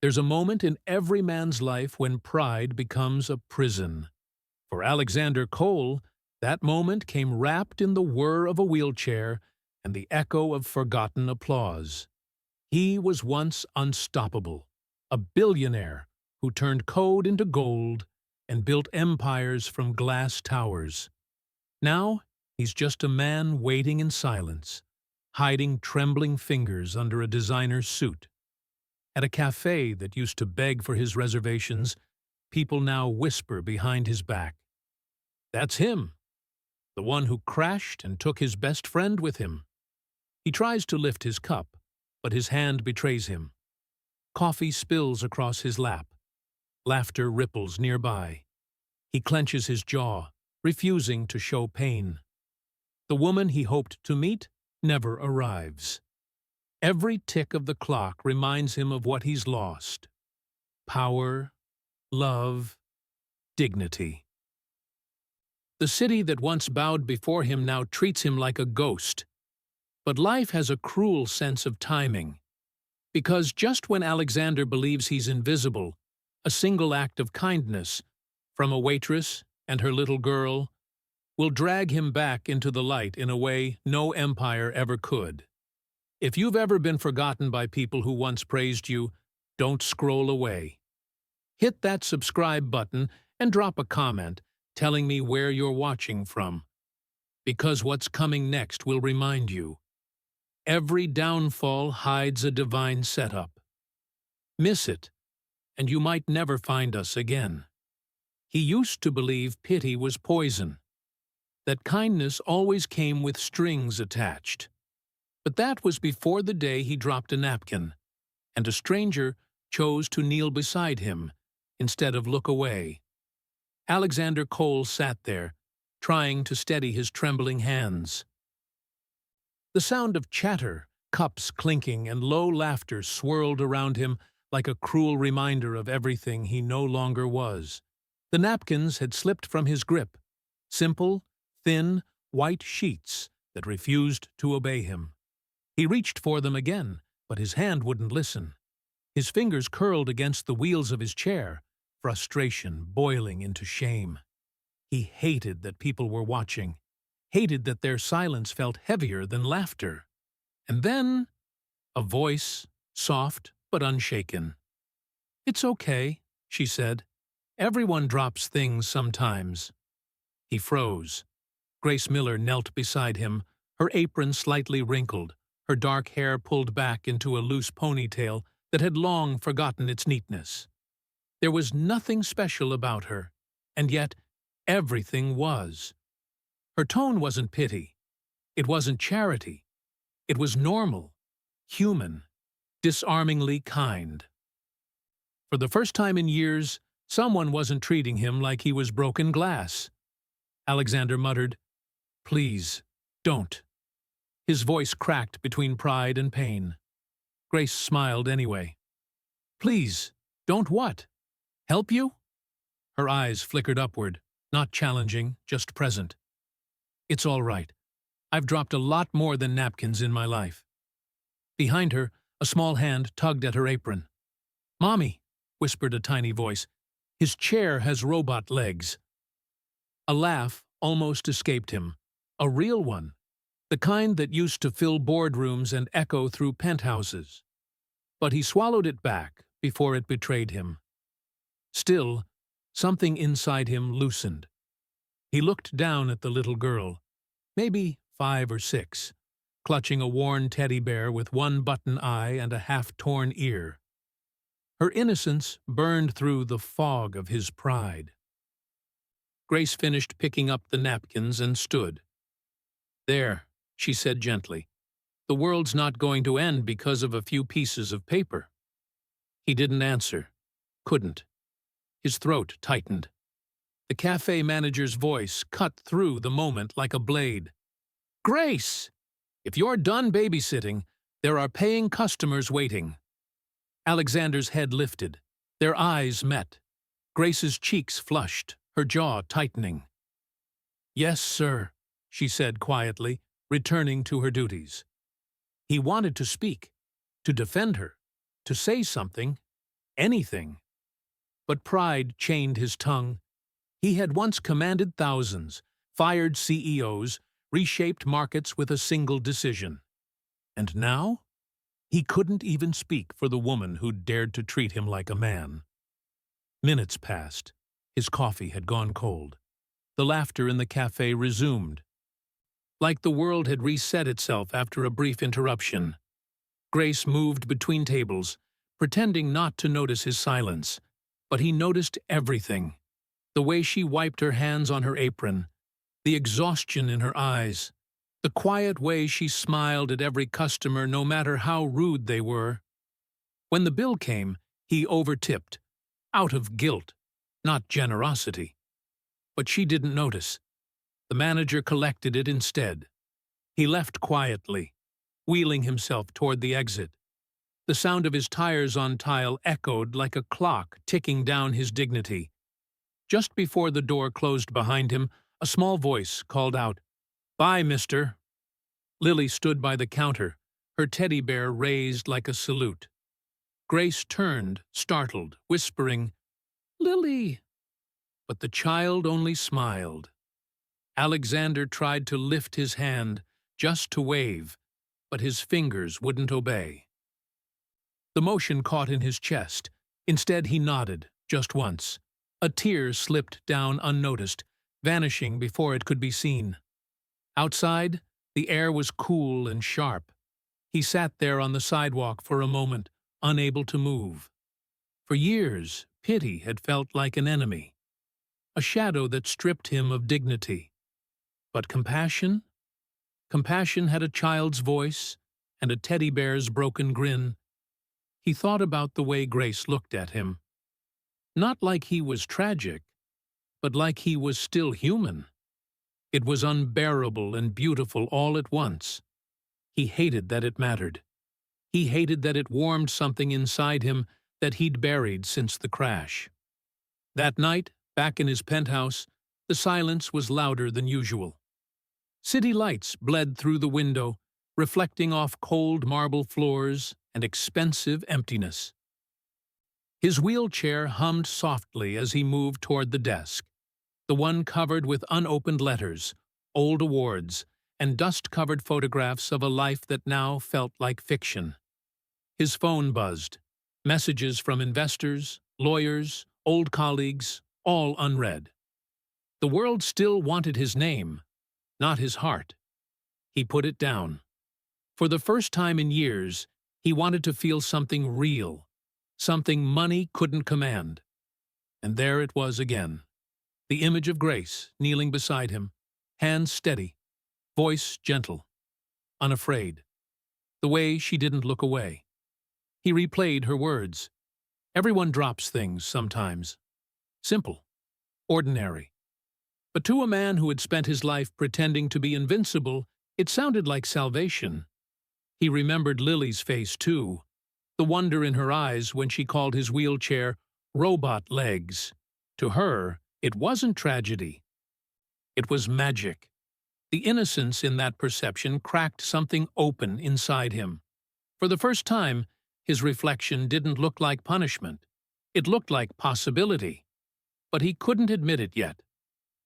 There's a moment in every man's life when pride becomes a prison. For Alexander Cole, that moment came wrapped in the whir of a wheelchair and the echo of forgotten applause. He was once unstoppable, a billionaire who turned code into gold and built empires from glass towers. Now, he's just a man waiting in silence, hiding trembling fingers under a designer's suit. At a cafe that used to beg for his reservations, people now whisper behind his back. That's him, the one who crashed and took his best friend with him. He tries to lift his cup, but his hand betrays him. Coffee spills across his lap. Laughter ripples nearby. He clenches his jaw, refusing to show pain. The woman he hoped to meet never arrives. Every tick of the clock reminds him of what he's lost: power, love, dignity. The city that once bowed before him now treats him like a ghost. But life has a cruel sense of timing. Because just when Alexander believes he's invisible, a single act of kindness, from a waitress and her little girl, will drag him back into the light in a way no empire ever could. If you've ever been forgotten by people who once praised you, don't scroll away. Hit that subscribe button and drop a comment telling me where you're watching from. Because what's coming next will remind you. Every downfall hides a divine setup. Miss it, and you might never find us again. He used to believe pity was poison, that kindness always came with strings attached. But that was before the day he dropped a napkin, and a stranger chose to kneel beside him instead of look away. Alexander Cole sat there, trying to steady his trembling hands. The sound of chatter, cups clinking, and low laughter swirled around him like a cruel reminder of everything he no longer was. The napkins had slipped from his grip, simple, thin, white sheets that refused to obey him. He reached for them again, but his hand wouldn't listen. His fingers curled against the wheels of his chair, frustration boiling into shame. He hated that people were watching, hated that their silence felt heavier than laughter. And then, a voice, soft but unshaken. "It's okay," she said. "Everyone drops things sometimes." He froze. Grace Miller knelt beside him, her apron slightly wrinkled, her dark hair pulled back into a loose ponytail that had long forgotten its neatness. There was nothing special about her, and yet everything was. Her tone wasn't pity. It wasn't charity. It was normal, human, disarmingly kind. For the first time in years, someone wasn't treating him like he was broken glass. Alexander muttered, "Please, don't." His voice cracked between pride and pain. Grace smiled anyway. "Please, don't what? Help you?" Her eyes flickered upward, not challenging, just present. "It's all right. I've dropped a lot more than napkins in my life." Behind her, a small hand tugged at her apron. "Mommy," whispered a tiny voice, "his chair has robot legs." A laugh almost escaped him, a real one, the kind that used to fill boardrooms and echo through penthouses. But he swallowed it back before it betrayed him. Still, something inside him loosened. He looked down at the little girl, maybe 5 or 6, clutching a worn teddy bear with one button eye and a half-torn ear. Her innocence burned through the fog of his pride. Grace finished picking up the napkins and stood. "There," she said gently. "The world's not going to end because of a few pieces of paper." He didn't answer. Couldn't. His throat tightened. The cafe manager's voice cut through the moment like a blade. "Grace! If you're done babysitting, there are paying customers waiting." Alexander's head lifted. Their eyes met. Grace's cheeks flushed, her jaw tightening. "Yes, sir," she said quietly, returning to her duties. He wanted to speak, to defend her, to say something, anything. But pride chained his tongue. He had once commanded thousands, fired CEOs, reshaped markets with a single decision. And now? He couldn't even speak for the woman who'd dared to treat him like a man. Minutes passed. His coffee had gone cold. The laughter in the cafe resumed. Like the world had reset itself after a brief interruption. Grace moved between tables, pretending not to notice his silence. But he noticed everything. The way she wiped her hands on her apron, the exhaustion in her eyes, the quiet way she smiled at every customer no matter how rude they were. When the bill came, he overtipped, out of guilt, not generosity. But she didn't notice. The manager collected it instead. He left quietly, wheeling himself toward the exit. The sound of his tires on tile echoed like a clock ticking down his dignity. Just before the door closed behind him, a small voice called out, "Bye, mister." Lily stood by the counter, her teddy bear raised like a salute. Grace turned, startled, whispering, "Lily!" But the child only smiled. Alexander tried to lift his hand, just to wave, but his fingers wouldn't obey. The motion caught in his chest. Instead, he nodded, just once. A tear slipped down unnoticed, vanishing before it could be seen. Outside, the air was cool and sharp. He sat there on the sidewalk for a moment, unable to move. For years, pity had felt like an enemy, a shadow that stripped him of dignity. But compassion? Compassion had a child's voice and a teddy bear's broken grin. He thought about the way Grace looked at him. Not like he was tragic, but like he was still human. It was unbearable and beautiful all at once. He hated that it mattered. He hated that it warmed something inside him that he'd buried since the crash. That night, back in his penthouse, the silence was louder than usual. City lights bled through the window, reflecting off cold marble floors and expensive emptiness. His wheelchair hummed softly as he moved toward the desk, the one covered with unopened letters, old awards, and dust-covered photographs of a life that now felt like fiction. His phone buzzed, messages from investors, lawyers, old colleagues, all unread. The world still wanted his name, not his heart. He put it down. For the first time in years, he wanted to feel something real, something money couldn't command. And there it was again. The image of Grace kneeling beside him, hands steady, voice gentle, unafraid. The way she didn't look away. He replayed her words. Everyone drops things sometimes. Simple. Ordinary. But to a man who had spent his life pretending to be invincible, it sounded like salvation. He remembered Lily's face, too. The wonder in her eyes when she called his wheelchair robot legs. To her, it wasn't tragedy. It was magic. The innocence in that perception cracked something open inside him. For the first time, his reflection didn't look like punishment. It looked like possibility. But he couldn't admit it yet.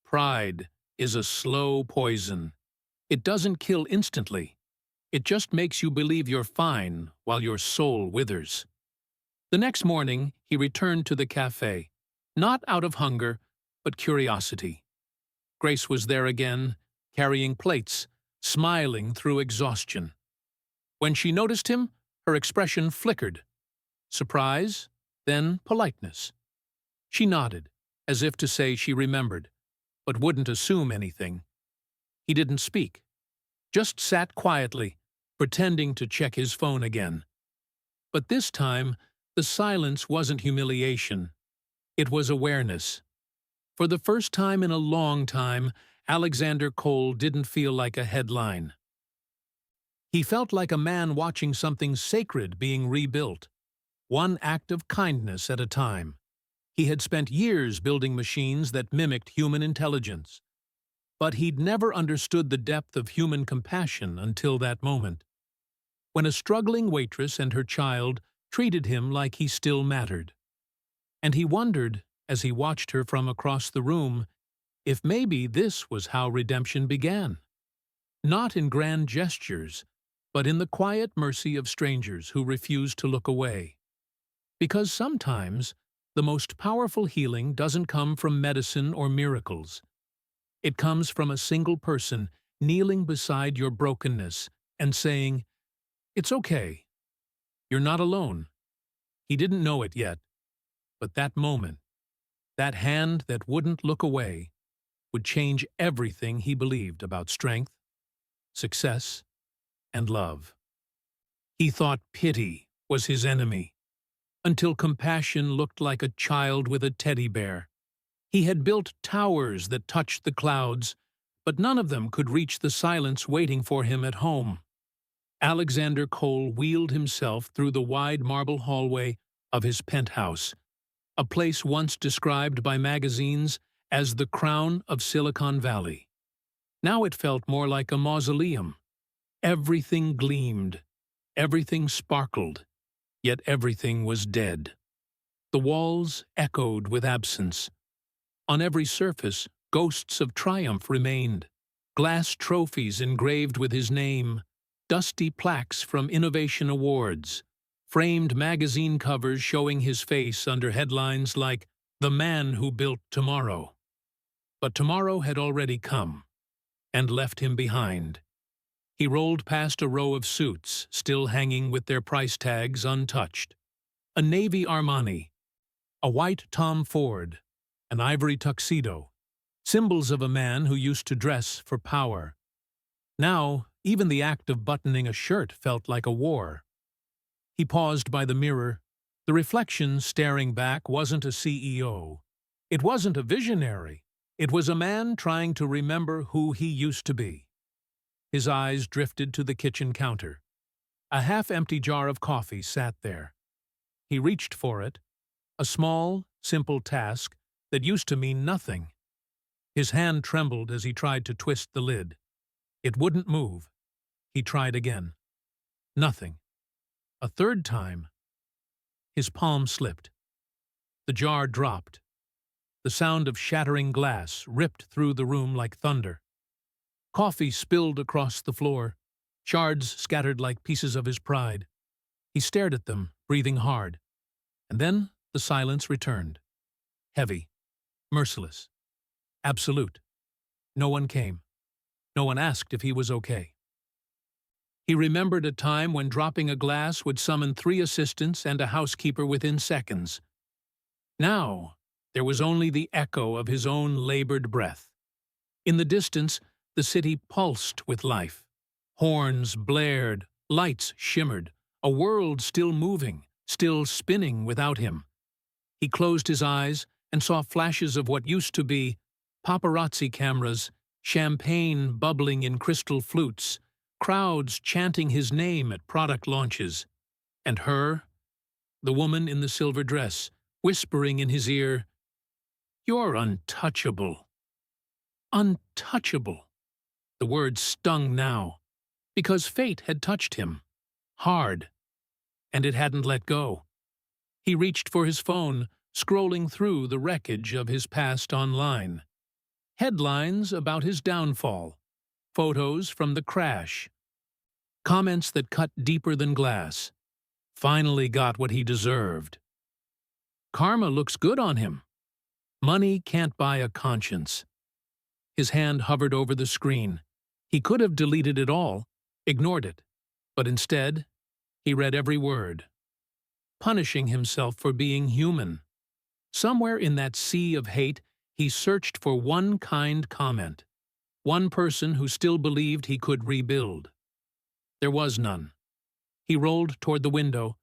Pride is a slow poison. It doesn't kill instantly. It just makes you believe you're fine while your soul withers. The next morning, he returned to the cafe, not out of hunger, but curiosity. Grace was there again, carrying plates, smiling through exhaustion. When she noticed him, her expression flickered. Surprise, then politeness. She nodded, as if to say she remembered, but wouldn't assume anything. He didn't speak, just sat quietly, pretending to check his phone again. But this time, the silence wasn't humiliation. It was awareness. For the first time in a long time, Alexander Cole didn't feel like a headline. He felt like a man watching something sacred being rebuilt, one act of kindness at a time. He had spent years building machines that mimicked human intelligence. But he'd never understood the depth of human compassion until that moment, when a struggling waitress and her child treated him like he still mattered. and he wondered, as he watched her from across the room, if maybe this was how redemption began. Not in grand gestures, but in the quiet mercy of strangers who refused to look away. Because sometimes the most powerful healing doesn't come from medicine or miracles. It comes from a single person kneeling beside your brokenness and saying, "It's okay. You're not alone." He didn't know it yet, but that moment, that hand that wouldn't look away, would change everything he believed about strength, success, and love. He thought pity was his enemy, until compassion looked like a child with a teddy bear. He had built towers that touched the clouds, but none of them could reach the silence waiting for him at home. Alexander Cole wheeled himself through the wide marble hallway of his penthouse, a place once described by magazines as the crown of Silicon Valley. Now it felt more like a mausoleum. Everything gleamed, everything sparkled, yet everything was dead. The walls echoed with absence. On every surface, ghosts of triumph remained. Glass trophies engraved with his name, dusty plaques from innovation awards, framed magazine covers showing his face under headlines like "The Man Who Built Tomorrow." But tomorrow had already come, and left him behind. He rolled past a row of suits, still hanging with their price tags untouched. A navy Armani, a white Tom Ford, an ivory tuxedo, symbols of a man who used to dress for power. Now, even the act of buttoning a shirt felt like a war. He paused by the mirror. The reflection staring back wasn't a CEO. It wasn't a visionary. It was a man trying to remember who he used to be. His eyes drifted to the kitchen counter. A half-empty jar of coffee sat there. He reached for it, a small, simple task that used to mean nothing. His hand trembled as he tried to twist the lid. It wouldn't move. He tried again. Nothing. A third time. His palm slipped. The jar dropped. The sound of shattering glass ripped through the room like thunder. Coffee spilled across the floor, shards scattered like pieces of his pride. He stared at them, breathing hard. And then the silence returned. Heavy, merciless, absolute. No one came. No one asked if he was okay. He remembered a time when dropping a glass would summon 3 assistants and a housekeeper within seconds. Now, there was only the echo of his own labored breath. In the distance, the city pulsed with life. Horns blared, lights shimmered, a world still moving, still spinning without him. He closed his eyes and saw flashes of what used to be paparazzi cameras, champagne bubbling in crystal flutes, crowds chanting his name at product launches. And her, the woman in the silver dress, whispering in his ear, "You're untouchable." Untouchable. The word stung now, because fate had touched him. Hard. And it hadn't let go. He reached for his phone, scrolling through the wreckage of his past online. Headlines about his downfall. Photos from the crash. Comments that cut deeper than glass. Finally got what he deserved. Karma looks good on him. Money can't buy a conscience. His hand hovered over the screen. He could have deleted it all, ignored it, but instead, he read every word, punishing himself for being human. Somewhere in that sea of hate, he searched for one kind comment, one person who still believed he could rebuild. There was none. He rolled toward the window,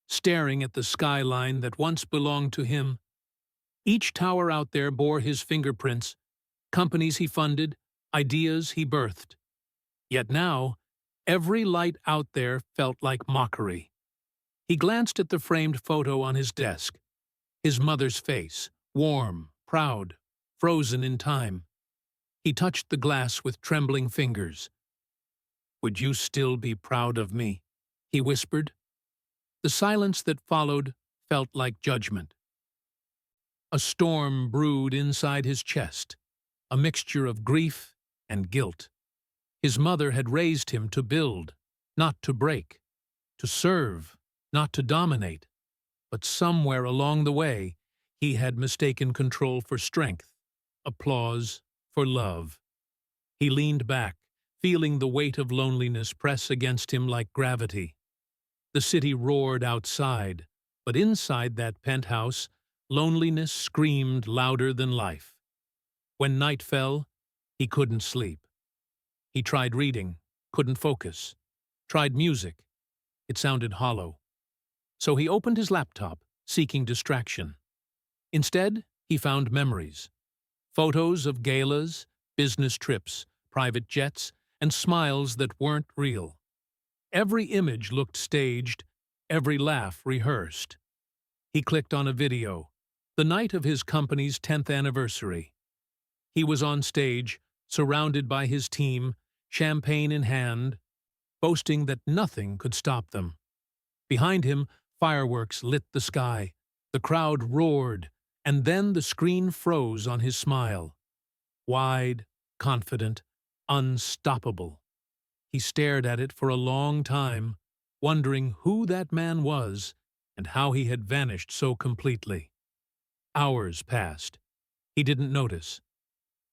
staring at the skyline that once belonged to him. Each tower out there bore his fingerprints, companies he funded, ideas he birthed. Yet now, every light out there felt like mockery. He glanced at the framed photo on his desk. His mother's face, warm, proud, frozen in time. He touched the glass with trembling fingers. "Would you still be proud of me?" he whispered. The silence that followed felt like judgment. A storm brewed inside his chest, a mixture of grief and guilt. His mother had raised him to build, not to break, to serve, not to dominate. But somewhere along the way, he had mistaken control for strength, applause for love. He leaned back, feeling the weight of loneliness press against him like gravity. The city roared outside, but inside that penthouse, loneliness screamed louder than life. When night fell, he couldn't sleep. He tried reading, couldn't focus. Tried music. It sounded hollow. So he opened his laptop, seeking distraction. Instead, he found memories. Photos of galas, business trips, private jets, and smiles that weren't real. Every image looked staged, every laugh rehearsed. He clicked on a video, the night of his company's 10th anniversary. He was on stage, surrounded by his team, champagne in hand, boasting that nothing could stop them. Behind him, fireworks lit the sky. The crowd roared, and then the screen froze on his smile. Wide, confident, unstoppable. He stared at it for a long time, wondering who that man was and how he had vanished so completely. Hours passed. He didn't notice.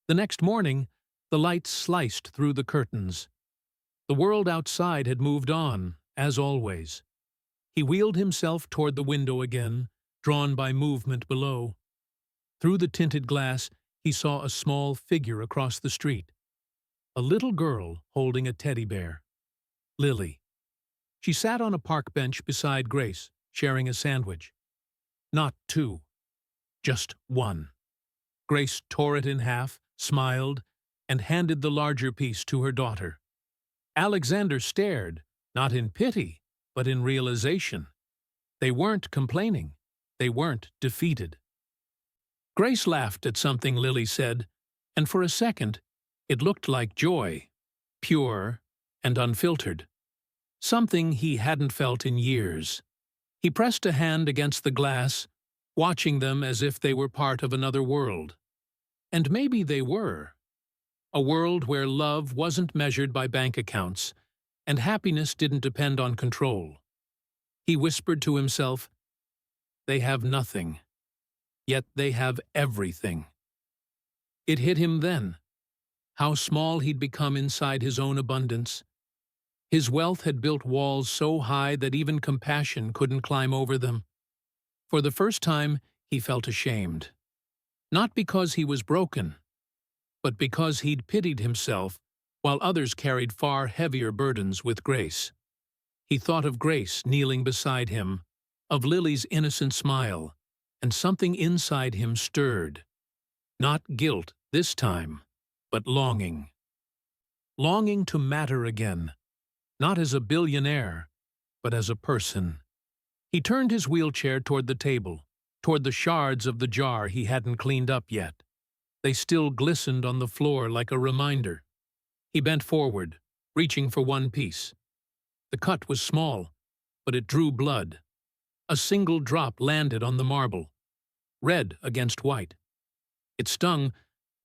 The next morning, the light sliced through the curtains. The world outside had moved on, as always. He wheeled himself toward the window again, drawn by movement below. Through the tinted glass, he saw a small figure across the street. A little girl holding a teddy bear. Lily. She sat on a park bench beside Grace, sharing a sandwich. Not two, just one. Grace tore it in half, smiled, and handed the larger piece to her daughter. Alexander stared, not in pity, but in realization. They weren't complaining. They weren't defeated. Grace laughed at something Lily said, and for a second, it looked like joy, pure and unfiltered. Something he hadn't felt in years. He pressed a hand against the glass, watching them as if they were part of another world. And maybe they were. A world where love wasn't measured by bank accounts, and happiness didn't depend on control. He whispered to himself, "They have nothing, yet they have everything." It hit him then, how small he'd become inside his own abundance. His wealth had built walls so high that even compassion couldn't climb over them. For the first time, he felt ashamed. Not because he was broken, but because he'd pitied himself while others carried far heavier burdens with Grace. He thought of Grace kneeling beside him, of Lily's innocent smile, and something inside him stirred. Not guilt this time, but longing. Longing to matter again, not as a billionaire, but as a person. He turned his wheelchair toward the table, toward the shards of the jar he hadn't cleaned up yet. They still glistened on the floor like a reminder. He bent forward, reaching for one piece. The cut was small, but it drew blood. A single drop landed on the marble, red against white. It stung,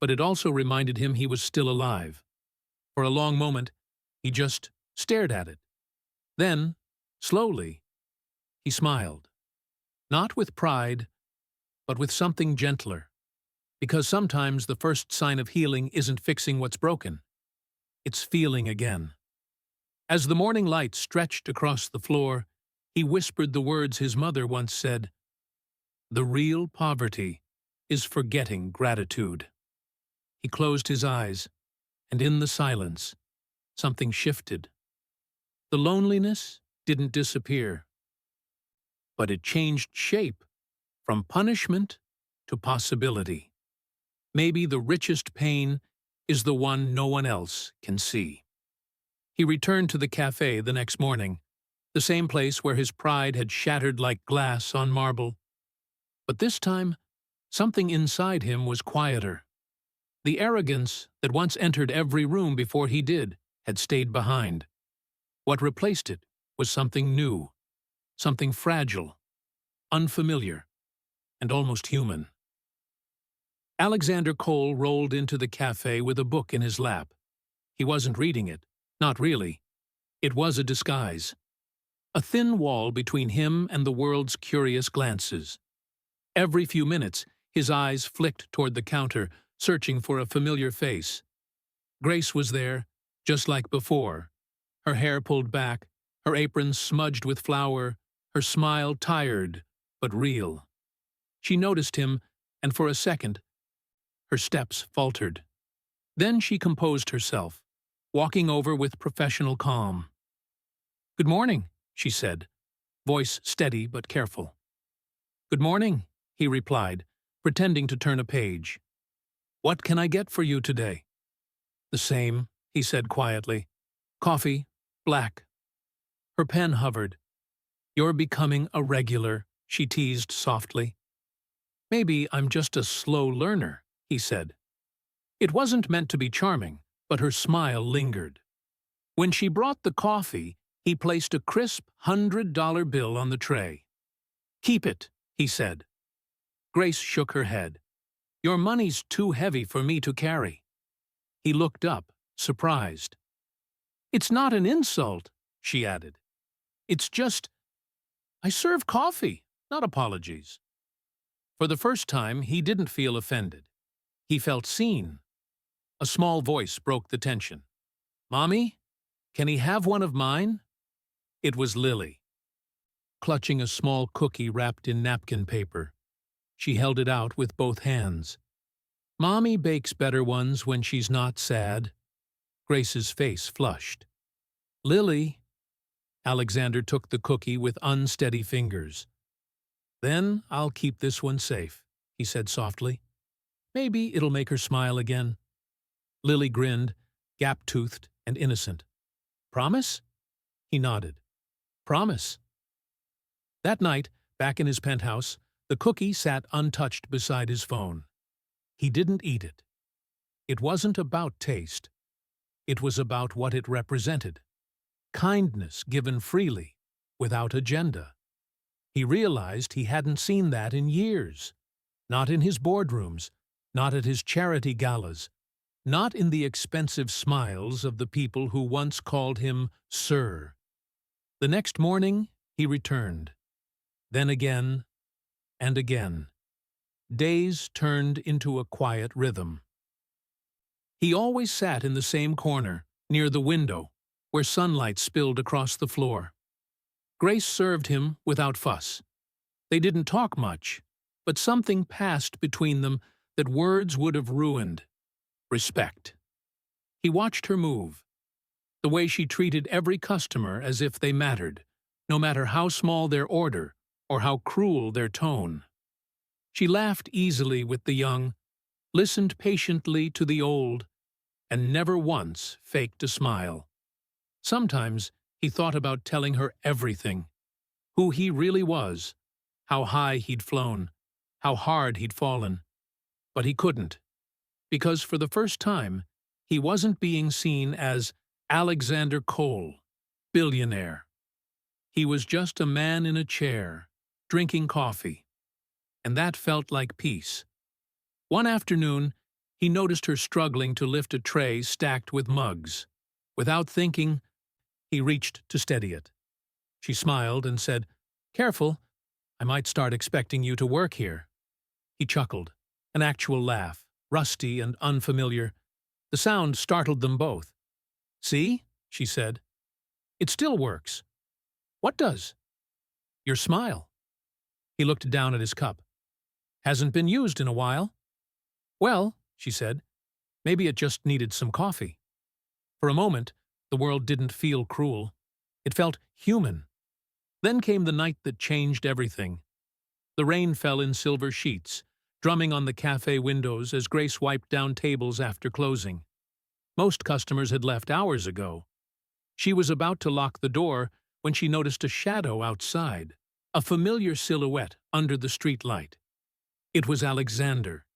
but it also reminded him he was still alive. For a long moment, he just stared at it. Then, slowly, he smiled. Not with pride, but with something gentler. Because sometimes the first sign of healing isn't fixing what's broken. It's feeling again. As the morning light stretched across the floor, he whispered the words his mother once said, "The real poverty is forgetting gratitude." He closed his eyes, and in the silence, something shifted. The loneliness didn't disappear, but it changed shape from punishment to possibility. Maybe the richest pain is the one no one else can see. He returned to the cafe the next morning, the same place where his pride had shattered like glass on marble. But this time, something inside him was quieter. The arrogance that once entered every room before he did had stayed behind. What replaced it was something new, something fragile, unfamiliar, and almost human. Alexander Cole rolled into the cafe with a book in his lap. He wasn't reading it. Not really. It was a disguise. A thin wall between him and the world's curious glances. Every few minutes, his eyes flicked toward the counter, searching for a familiar face. Grace was there, just like before. Her hair pulled back, her apron smudged with flour, her smile tired, but real. She noticed him, and for a second, her steps faltered. Then she composed herself, walking over with professional calm. "Good morning," she said, voice steady but careful. "Good morning," he replied, pretending to turn a page. "What can I get for you today?" "The same," he said quietly. "Coffee, black." Her pen hovered. "You're becoming a regular," she teased softly. "Maybe I'm just a slow learner," he said. It wasn't meant to be charming, but her smile lingered. When she brought the coffee, he placed a crisp $100 bill on the tray. "Keep it," he said. Grace shook her head. "Your money's too heavy for me to carry." He looked up, surprised. "It's not an insult," she added. "It's just, I serve coffee, not apologies." For the first time, he didn't feel offended. He felt seen. A small voice broke the tension. "Mommy, can he have one of mine?" It was Lily, clutching a small cookie wrapped in napkin paper. She held it out with both hands. "Mommy bakes better ones when she's not sad." Grace's face flushed. "Lily." Alexander took the cookie with unsteady fingers. "Then I'll keep this one safe," he said softly. "Maybe it'll make her smile again." Lily grinned, gap-toothed and innocent. "Promise?" He nodded. "Promise." That night, back in his penthouse, the cookie sat untouched beside his phone. He didn't eat it. It wasn't about taste. It was about what it represented. Kindness given freely, without agenda. He realized he hadn't seen that in years. Not in his boardrooms, not at his charity galas, not in the expensive smiles of the people who once called him Sir. The next morning, he returned. Then again, and again. Days turned into a quiet rhythm. He always sat in the same corner, near the window, where sunlight spilled across the floor. Grace served him without fuss. They didn't talk much, but something passed between them that words would have ruined. Respect. He watched her move. The way she treated every customer as if they mattered, no matter how small their order or how cruel their tone. She laughed easily with the young, listened patiently to the old, and never once faked a smile. Sometimes he thought about telling her everything, who he really was, how high he'd flown, how hard he'd fallen. But he couldn't, because for the first time, he wasn't being seen as Alexander Cole, billionaire. He was just a man in a chair, drinking coffee. And that felt like peace. One afternoon, he noticed her struggling to lift a tray stacked with mugs. Without thinking, he reached to steady it. She smiled and said, "Careful, I might start expecting you to work here." He chuckled, an actual laugh, rusty and unfamiliar. The sound startled them both. "See?" she said. "It still works." "What does?" "Your smile." He looked down at his cup. "Hasn't been used in a while." "Well," she said, "maybe it just needed some coffee." For a moment, the world didn't feel cruel. It felt human. Then came the night that changed everything. The rain fell in silver sheets, drumming on the cafe windows as Grace wiped down tables after closing. Most customers had left hours ago. She was about to lock the door when she noticed a shadow outside, a familiar silhouette under the streetlight. It was Alexander.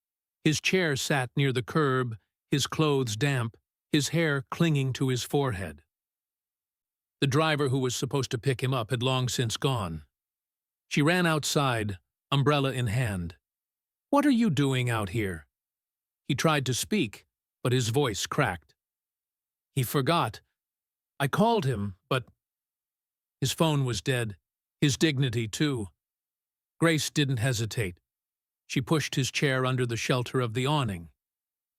His chair sat near the curb, his clothes damp, his hair clinging to his forehead. The driver who was supposed to pick him up had long since gone. She ran outside, umbrella in hand. "What are you doing out here?" He tried to speak, but his voice cracked. He forgot. I called him, but his phone was dead. His dignity, too. Grace didn't hesitate. She pushed his chair under the shelter of the awning.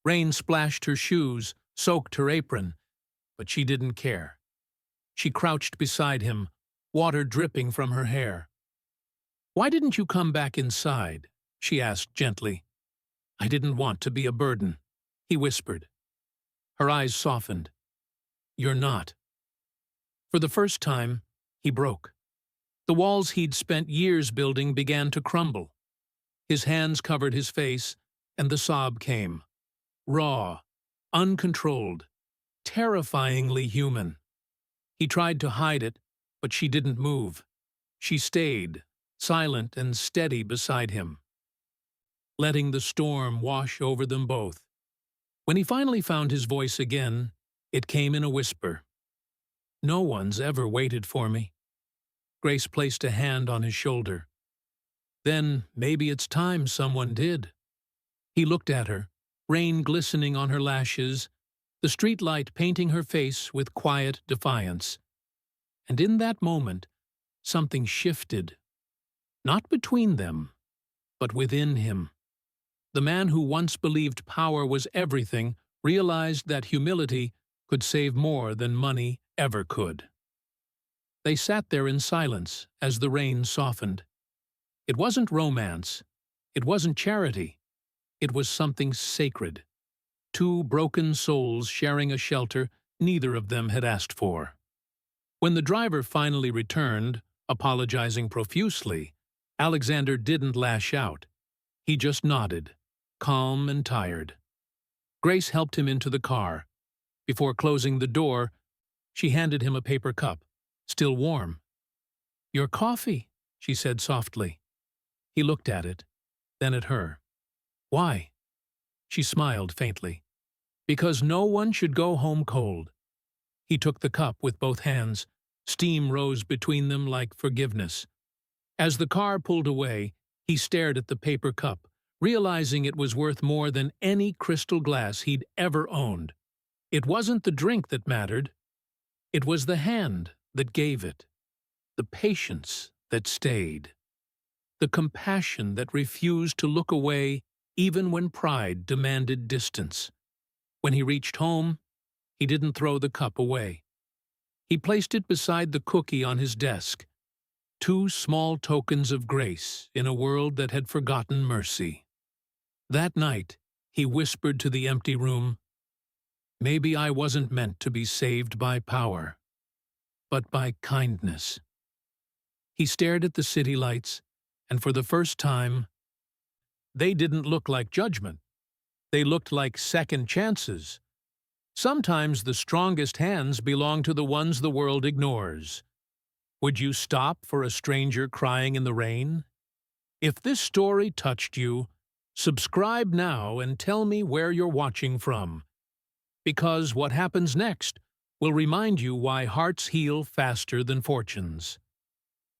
Rain splashed her shoes, soaked her apron, but she didn't care. She crouched beside him, water dripping from her hair. "Why didn't you come back inside?" she asked gently. "I didn't want to be a burden," he whispered. Her eyes softened. "You're not." For the first time, he broke. The walls he'd spent years building began to crumble. His hands covered his face, and the sob came. Raw, uncontrolled, terrifyingly human. He tried to hide it, but she didn't move. She stayed, silent and steady beside him, letting the storm wash over them both. When he finally found his voice again, it came in a whisper. "No one's ever waited for me." Grace placed a hand on his shoulder. "Then maybe it's time someone did." He looked at her, rain glistening on her lashes, the streetlight painting her face with quiet defiance. And in that moment, something shifted. Not between them, but within him. The man who once believed power was everything realized that humility could save more than money ever could. They sat there in silence as the rain softened. It wasn't romance. It wasn't charity. It was something sacred. Two broken souls sharing a shelter neither of them had asked for. When the driver finally returned, apologizing profusely, Alexander didn't lash out. He just nodded, calm and tired. Grace helped him into the car. Before closing the door, she handed him a paper cup, still warm. "Your coffee," she said softly. He looked at it, then at her. "Why?" She smiled faintly. "Because no one should go home cold." He took the cup with both hands. Steam rose between them like forgiveness. As the car pulled away, he stared at the paper cup, realizing it was worth more than any crystal glass he'd ever owned. It wasn't the drink that mattered. It was the hand that gave it, the patience that stayed, the compassion that refused to look away even when pride demanded distance. When he reached home, he didn't throw the cup away. He placed it beside the cookie on his desk, two small tokens of grace in a world that had forgotten mercy. That night, he whispered to the empty room, "Maybe I wasn't meant to be saved by power, but by kindness." He stared at the city lights, and for the first time, they didn't look like judgment. They looked like second chances. Sometimes the strongest hands belong to the ones the world ignores. Would you stop for a stranger crying in the rain? If this story touched you, subscribe now and tell me where you're watching from. Because what happens next will remind you why hearts heal faster than fortunes.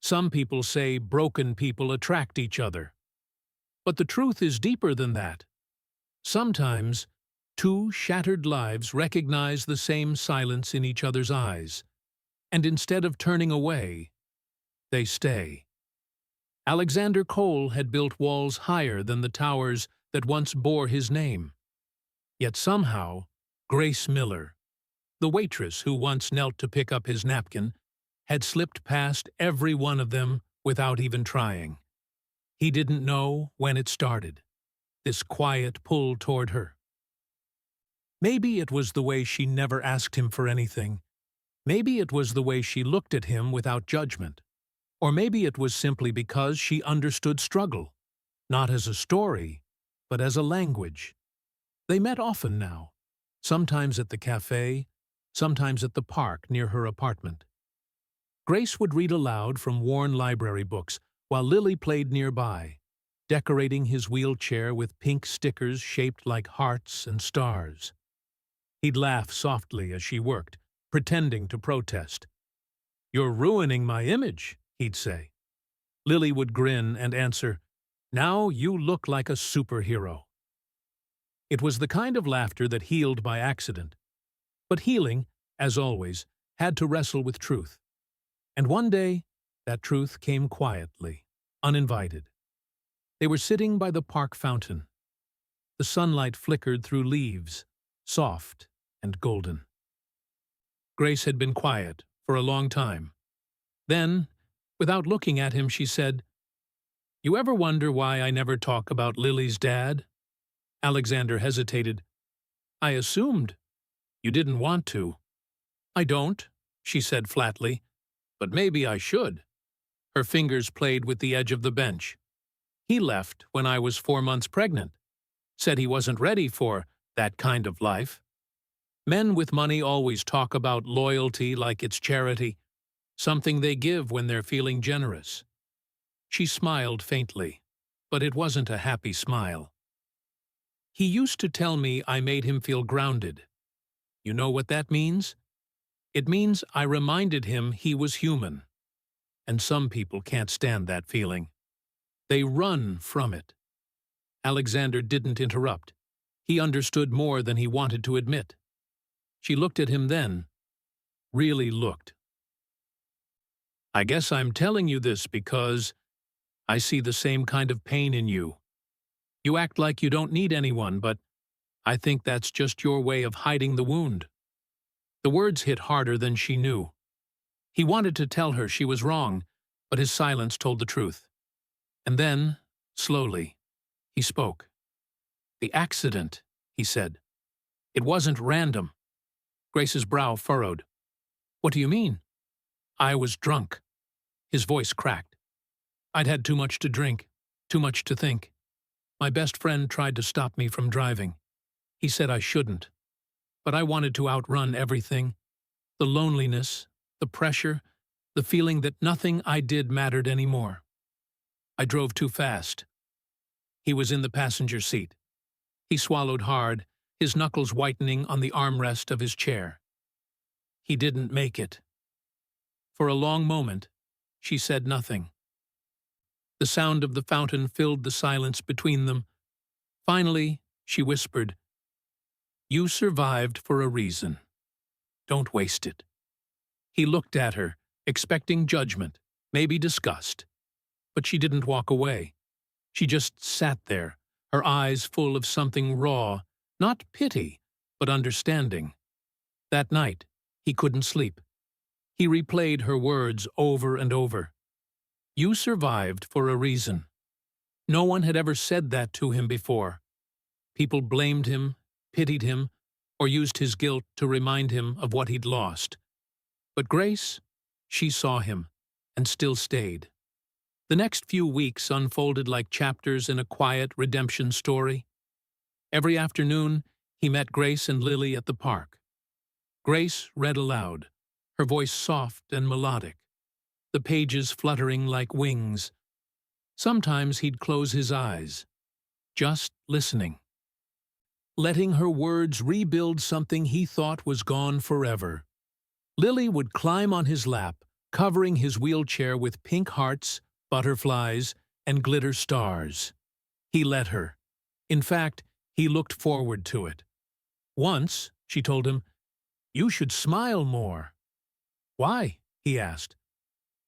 Some people say broken people attract each other. But the truth is deeper than that. Sometimes, two shattered lives recognize the same silence in each other's eyes, and instead of turning away, they stay. Alexander Cole had built walls higher than the towers that once bore his name. Yet somehow, Grace Miller, the waitress who once knelt to pick up his napkin, had slipped past every one of them without even trying. He didn't know when it started, this quiet pull toward her. Maybe it was the way she never asked him for anything. Maybe it was the way she looked at him without judgment. Or maybe it was simply because she understood struggle, not as a story, but as a language. They met often now, sometimes at the café, sometimes at the park near her apartment. Grace would read aloud from worn library books while Lily played nearby, decorating his wheelchair with pink stickers shaped like hearts and stars. He'd laugh softly as she worked, pretending to protest. "You're ruining my image," he'd say. Lily would grin and answer, "Now you look like a superhero." It was the kind of laughter that healed by accident. But healing, as always, had to wrestle with truth. And one day, that truth came quietly, uninvited. They were sitting by the park fountain. The sunlight flickered through leaves, soft and golden. Grace had been quiet for a long time. Then, without looking at him, she said, "You ever wonder why I never talk about Lily's dad?" Alexander hesitated. "I assumed you didn't want to." "I don't," she said flatly, "but maybe I should." Her fingers played with the edge of the bench. "He left when I was 4 months pregnant. Said he wasn't ready for that kind of life. Men with money always talk about loyalty like it's charity, something they give when they're feeling generous." She smiled faintly, but it wasn't a happy smile. "He used to tell me I made him feel grounded. You know what that means? It means I reminded him he was human. And some people can't stand that feeling. They run from it." Alexander didn't interrupt. He understood more than he wanted to admit. She looked at him then, really looked. "I guess I'm telling you this because I see the same kind of pain in you. You act like you don't need anyone, but I think that's just your way of hiding the wound." The words hit harder than she knew. He wanted to tell her she was wrong, but his silence told the truth. And then, slowly, he spoke. "The accident," he said. "It wasn't random." Grace's brow furrowed. "What do you mean?" "I was drunk." His voice cracked. "I'd had too much to drink, too much to think. My best friend tried to stop me from driving. He said I shouldn't. But I wanted to outrun everything. The loneliness, the pressure, the feeling that nothing I did mattered anymore. I drove too fast." He was in the passenger seat. He swallowed hard, his knuckles whitening on the armrest of his chair. "He didn't make it." For a long moment, she said nothing. The sound of the fountain filled the silence between them. Finally, she whispered, "You survived for a reason. Don't waste it." He looked at her, expecting judgment, maybe disgust. But she didn't walk away. She just sat there, her eyes full of something raw, not pity, but understanding. That night, he couldn't sleep. He replayed her words over and over. You survived for a reason. No one had ever said that to him before. People blamed him, pitied him, or used his guilt to remind him of what he'd lost. But Grace, she saw him, and still stayed. The next few weeks unfolded like chapters in a quiet redemption story. Every afternoon, he met Grace and Lily at the park. Grace read aloud, her voice soft and melodic, the pages fluttering like wings. Sometimes he'd close his eyes, just listening, letting her words rebuild something he thought was gone forever. Lily would climb on his lap, covering his wheelchair with pink hearts, butterflies, and glitter stars. He let her. In fact, he looked forward to it. Once, she told him, "You should smile more." "Why?" he asked.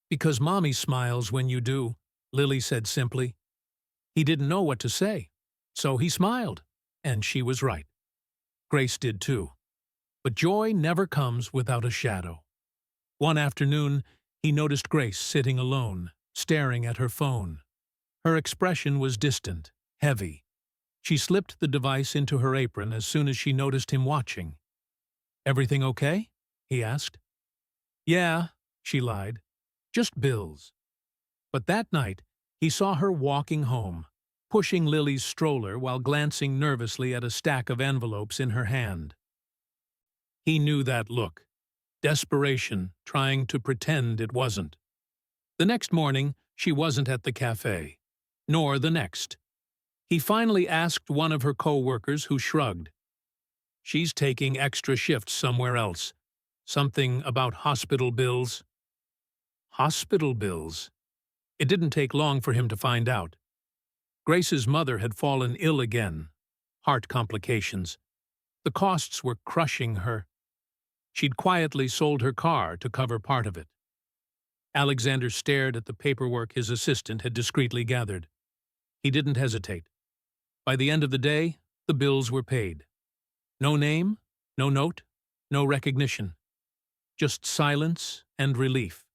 "Because Mommy smiles when you do," Lily said simply. He didn't know what to say, so he smiled, and she was right. Grace did too. But joy never comes without a shadow. One afternoon, he noticed Grace sitting alone, staring at her phone. Her expression was distant, heavy. She slipped the device into her apron as soon as she noticed him watching. "Everything okay?" he asked. "Yeah," she lied. "Just bills." But that night, he saw her walking home, pushing Lily's stroller while glancing nervously at a stack of envelopes in her hand. He knew that look. Desperation, trying to pretend it wasn't. The next morning, she wasn't at the cafe, nor the next. He finally asked one of her co-workers, who shrugged. "She's taking extra shifts somewhere else. Something about hospital bills." Hospital bills? It didn't take long for him to find out. Grace's mother had fallen ill again. heart complications. The costs were crushing her. She'd quietly sold her car to cover part of it. Alexander stared at the paperwork his assistant had discreetly gathered. He didn't hesitate. By the end of the day, the bills were paid. No name, no note, no recognition. Just silence and relief.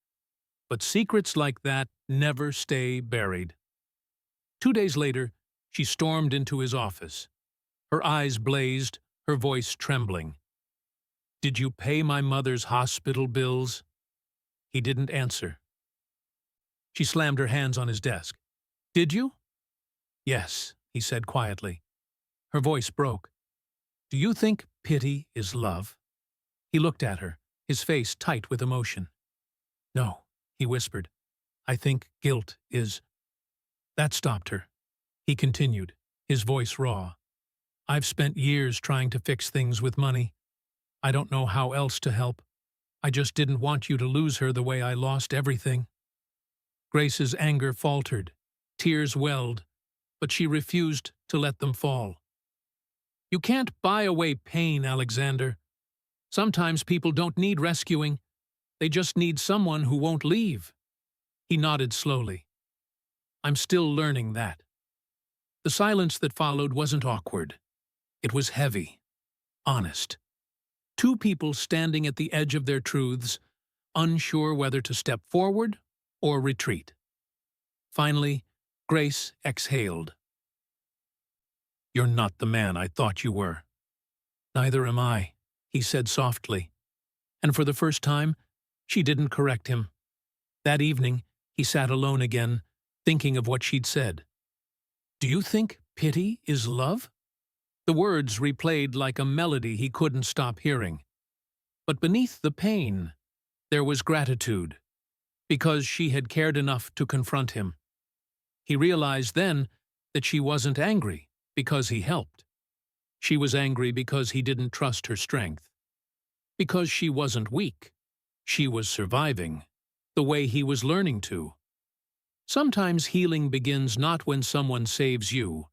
But secrets like that never stay buried. 2 days later, she stormed into his office. Her eyes blazed, her voice trembling. "Did you pay my mother's hospital bills?" He didn't answer. She slammed her hands on his desk. "Did you?" "Yes," he said quietly. Her voice broke. "Do you think pity is love?" He looked at her, his face tight with emotion. "No," he whispered. "I think guilt is—" That stopped her. He continued, his voice raw. "I've spent years trying to fix things with money. I don't know how else to help. I just didn't want you to lose her the way I lost everything." Grace's anger faltered. Tears welled, but she refused to let them fall. "You can't buy away pain, Alexander. Sometimes people don't need rescuing. They just need someone who won't leave." He nodded slowly. "I'm still learning that." The silence that followed wasn't awkward. It was heavy, honest. Two people standing at the edge of their truths, unsure whether to step forward or retreat. Finally, Grace exhaled. "You're not the man I thought you were." "Neither am I," he said softly. And for the first time, she didn't correct him. That evening, he sat alone again, thinking of what she'd said. "Do you think pity is love?" The words replayed like a melody he couldn't stop hearing. But beneath the pain, there was gratitude, because she had cared enough to confront him. He realized then that she wasn't angry because he helped. She was angry because he didn't trust her strength. Because she wasn't weak. She was surviving, the way he was learning to. Sometimes healing begins not when someone saves you,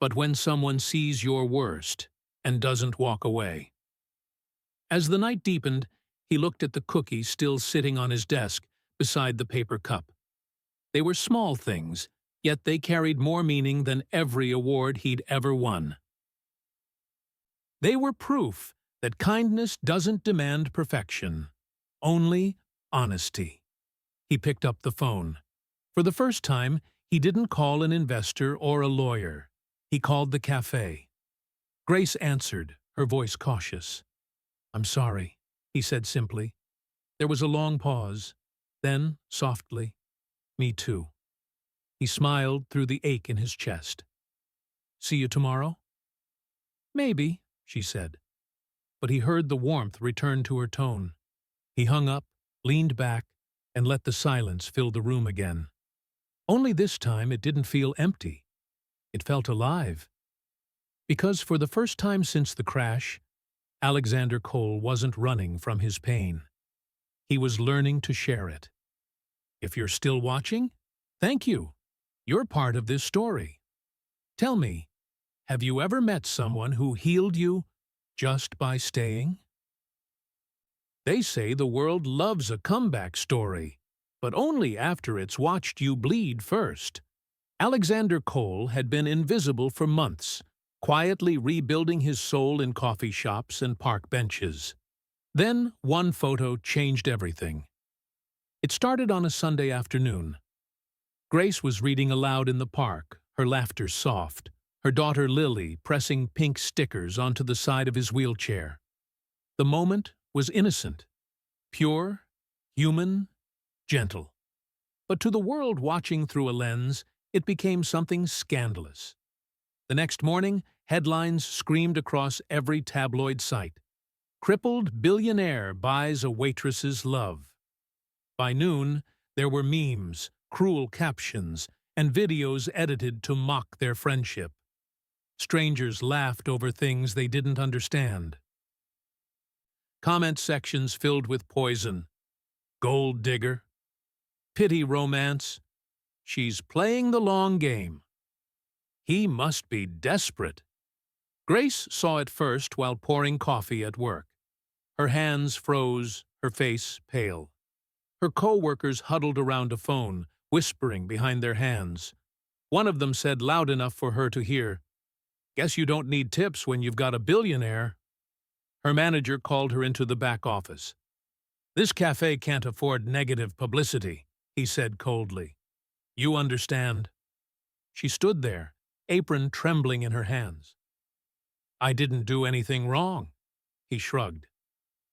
but when someone sees your worst and doesn't walk away. As the night deepened, he looked at the cookies still sitting on his desk beside the paper cup. They were small things, yet they carried more meaning than every award he'd ever won. They were proof that kindness doesn't demand perfection, only honesty. He picked up the phone. For the first time, he didn't call an investor or a lawyer. He called the cafe. Grace answered, her voice cautious. "I'm sorry," he said simply. There was a long pause. Then, softly, "Me too." He smiled through the ache in his chest. "See you tomorrow?" "Maybe," she said. But he heard the warmth return to her tone. He hung up, leaned back, and let the silence fill the room again. Only this time it didn't feel empty. It felt alive. Because for the first time since the crash, Alexander Cole wasn't running from his pain. He was learning to share it. If you're still watching, thank you. You're part of this story. Tell me, have you ever met someone who healed you just by staying? They say the world loves a comeback story, but only after it's watched you bleed first. Alexander Cole had been invisible for months, quietly rebuilding his soul in coffee shops and park benches. Then one photo changed everything. It started on a Sunday afternoon. Grace was reading aloud in the park, her laughter soft, her daughter Lily pressing pink stickers onto the side of his wheelchair. The moment was innocent, pure, human, gentle. But to the world watching through a lens, it became something scandalous. The next morning, headlines screamed across every tabloid site. "Crippled Billionaire buys a waitress's love." By noon, there were memes, cruel captions, and videos edited to mock their friendship. Strangers laughed over things they didn't understand. Comment sections filled with poison. "Gold digger." "Pity romance." "She's playing the long game." "He must be desperate." Grace saw it first while pouring coffee at work. Her hands froze, her face pale. Her co-workers huddled around a phone, whispering behind their hands. One of them said loud enough for her to hear, "Guess you don't need tips when you've got a billionaire." Her manager called her into the back office. "This cafe can't afford negative publicity," he said coldly. "You understand?" She stood there, apron trembling in her hands. "I didn't do anything wrong," he shrugged.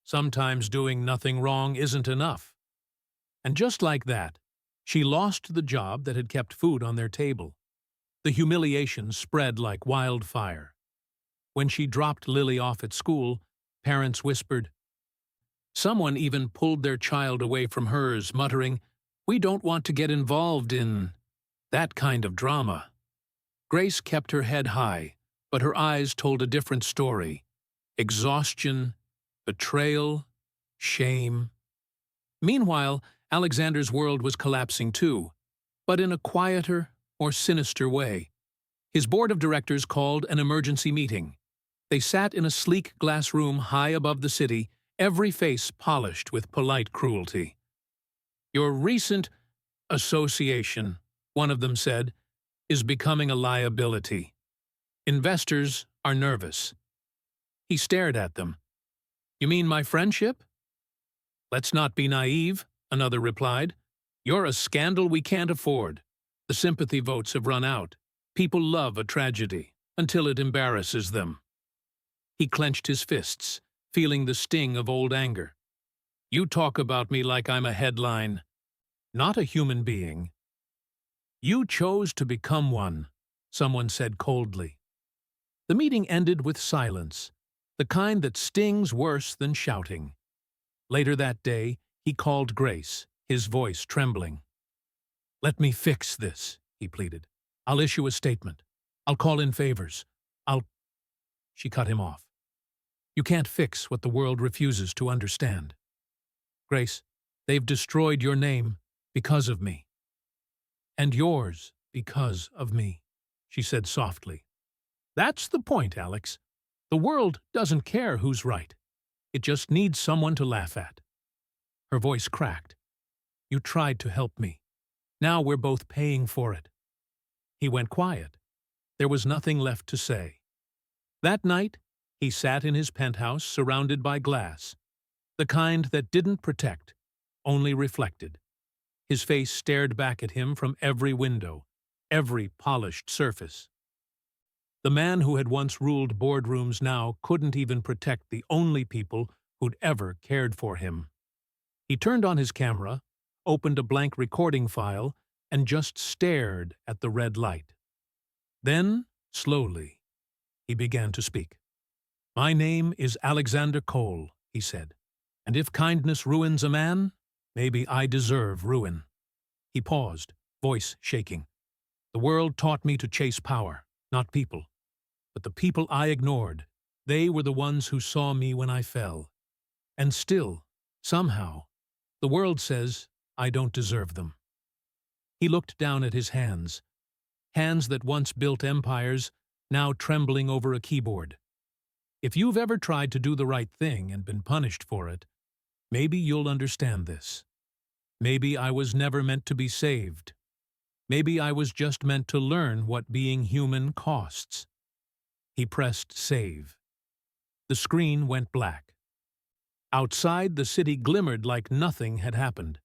"Sometimes doing nothing wrong isn't enough." And just like that, she lost the job that had kept food on their table. The humiliation spread like wildfire. When she dropped Lily off at school, parents whispered. Someone even pulled their child away from hers, muttering, "We don't want to get involved in that kind of drama." Grace kept her head high, but her eyes told a different story. Exhaustion, betrayal, shame. Meanwhile, Alexander's world was collapsing too, but in a quieter, more sinister way. His board of directors called an emergency meeting. They sat in a sleek glass room high above the city, every face polished with polite cruelty. "Your recent association," one of them said, "is becoming a liability. Investors are nervous." He stared at them. "You mean my friendship?" "Let's not be naive," another replied. "You're a scandal we can't afford. The sympathy votes have run out. People love a tragedy, until it embarrasses them." He clenched his fists, feeling the sting of old anger. "You talk about me like I'm a headline, not a human being." "You chose to become one," someone said coldly. The meeting ended with silence, the kind that stings worse than shouting. Later that day, he called Grace, his voice trembling. "Let me fix this," he pleaded. "I'll issue a statement. I'll call in favors. She cut him off. "You can't fix what the world refuses to understand. Grace, they've destroyed your name because of me. And yours because of me," she said softly. "That's the point, Alex. The world doesn't care who's right. It just needs someone to laugh at." Her voice cracked. "You tried to help me. Now we're both paying for it." He went quiet. There was nothing left to say. That night, he sat in his penthouse surrounded by glass, the kind that didn't protect, only reflected. His face stared back at him from every window, every polished surface. The man who had once ruled boardrooms now couldn't even protect the only people who'd ever cared for him. He turned on his camera, opened a blank recording file, and just stared at the red light. Then, slowly, he began to speak. "My name is Alexander Cole," he said, "and if kindness ruins a man, maybe I deserve ruin." He paused, voice shaking. "The world taught me to chase power, not people. But the people I ignored, they were the ones who saw me when I fell. And still, somehow, the world says I don't deserve them." He looked down at his hands that once built empires, now trembling over a keyboard. If you've ever tried to do the right thing and been punished for it, maybe you'll understand this. Maybe I was never meant to be saved. Maybe I was just meant to learn what being human costs. He pressed save. The screen went black. Outside, the city glimmered like nothing had happened.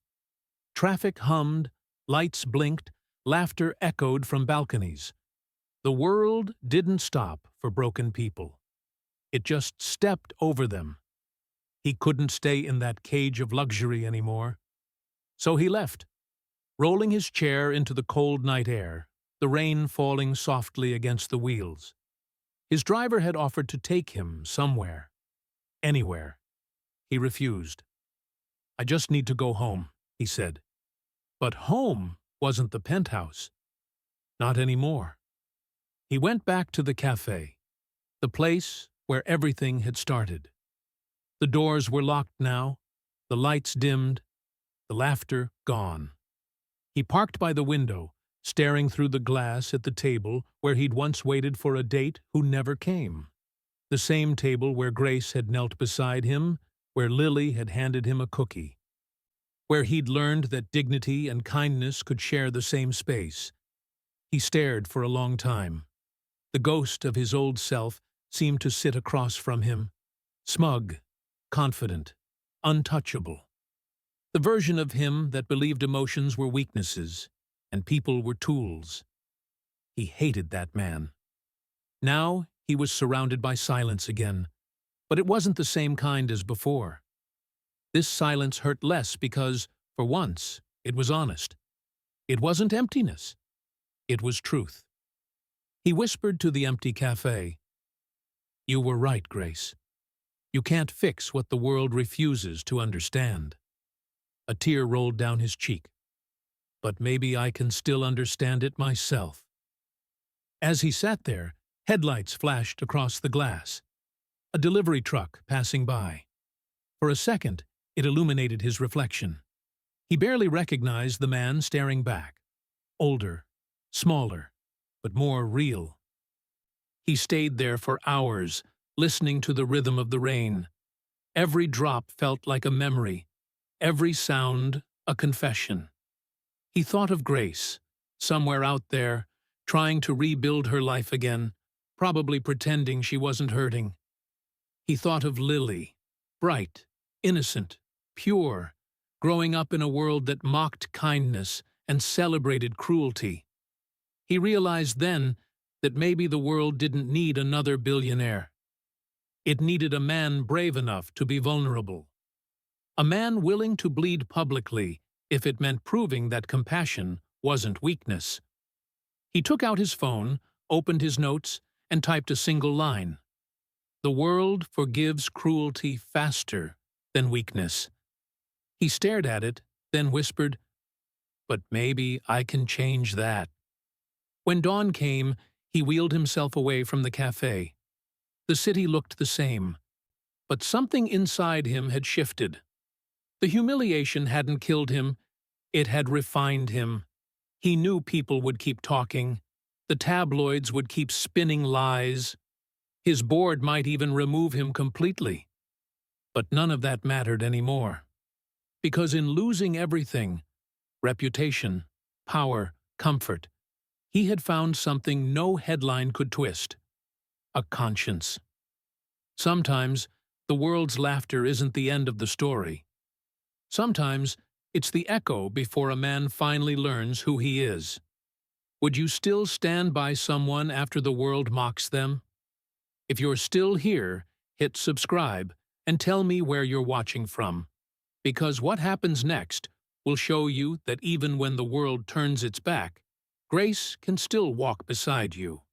Traffic hummed, lights blinked, laughter echoed from balconies. The world didn't stop for broken people. It just stepped over them. He couldn't stay in that cage of luxury anymore. So he left, rolling his chair into the cold night air, the rain falling softly against the wheels. His driver had offered to take him somewhere, anywhere. He refused. "I just need to go home," he said. But home wasn't the penthouse. Not anymore. He went back to the cafe, the place where everything had started. The doors were locked now, the lights dimmed, the laughter gone. He parked by the window, staring through the glass at the table where he'd once waited for a date who never came. The same table where Grace had knelt beside him, where Lily had handed him a cookie, where he'd learned that dignity and kindness could share the same space. He stared for a long time. The ghost of his old self seemed to sit across from him, smug, confident, untouchable. The version of him that believed emotions were weaknesses and people were tools. He hated that man. Now he was surrounded by silence again, but it wasn't the same kind as before. This silence hurt less because, for once, it was honest. It wasn't emptiness. It was truth. He whispered to the empty cafe, "You were right, Grace. You can't fix what the world refuses to understand." A tear rolled down his cheek. "But maybe I can still understand it myself." As he sat there, headlights flashed across the glass. A delivery truck passing by. For a second, it illuminated his reflection. He barely recognized the man staring back. Older, smaller, but more real. He stayed there for hours, listening to the rhythm of the rain. Every drop felt like a memory, every sound a confession. He thought of Grace, somewhere out there, trying to rebuild her life again, probably pretending she wasn't hurting. He thought of Lily, bright, innocent, pure, growing up in a world that mocked kindness and celebrated cruelty. He realized then that maybe the world didn't need another billionaire. It needed a man brave enough to be vulnerable. A man willing to bleed publicly if it meant proving that compassion wasn't weakness. He took out his phone, opened his notes, and typed a single line. "The world forgives cruelty faster than weakness." He stared at it, then whispered, "But maybe I can change that." When dawn came, he wheeled himself away from the cafe. The city looked the same, but something inside him had shifted. The humiliation hadn't killed him, it had refined him. He knew people would keep talking. The tabloids would keep spinning lies. His board might even remove him completely. But none of that mattered anymore. Because in losing everything, reputation, power, comfort, he had found something no headline could twist: a conscience. Sometimes, the world's laughter isn't the end of the story. Sometimes, it's the echo before a man finally learns who he is. Would you still stand by someone after the world mocks them? If you're still here, hit subscribe and tell me where you're watching from. Because what happens next will show you that even when the world turns its back, Grace can still walk beside you.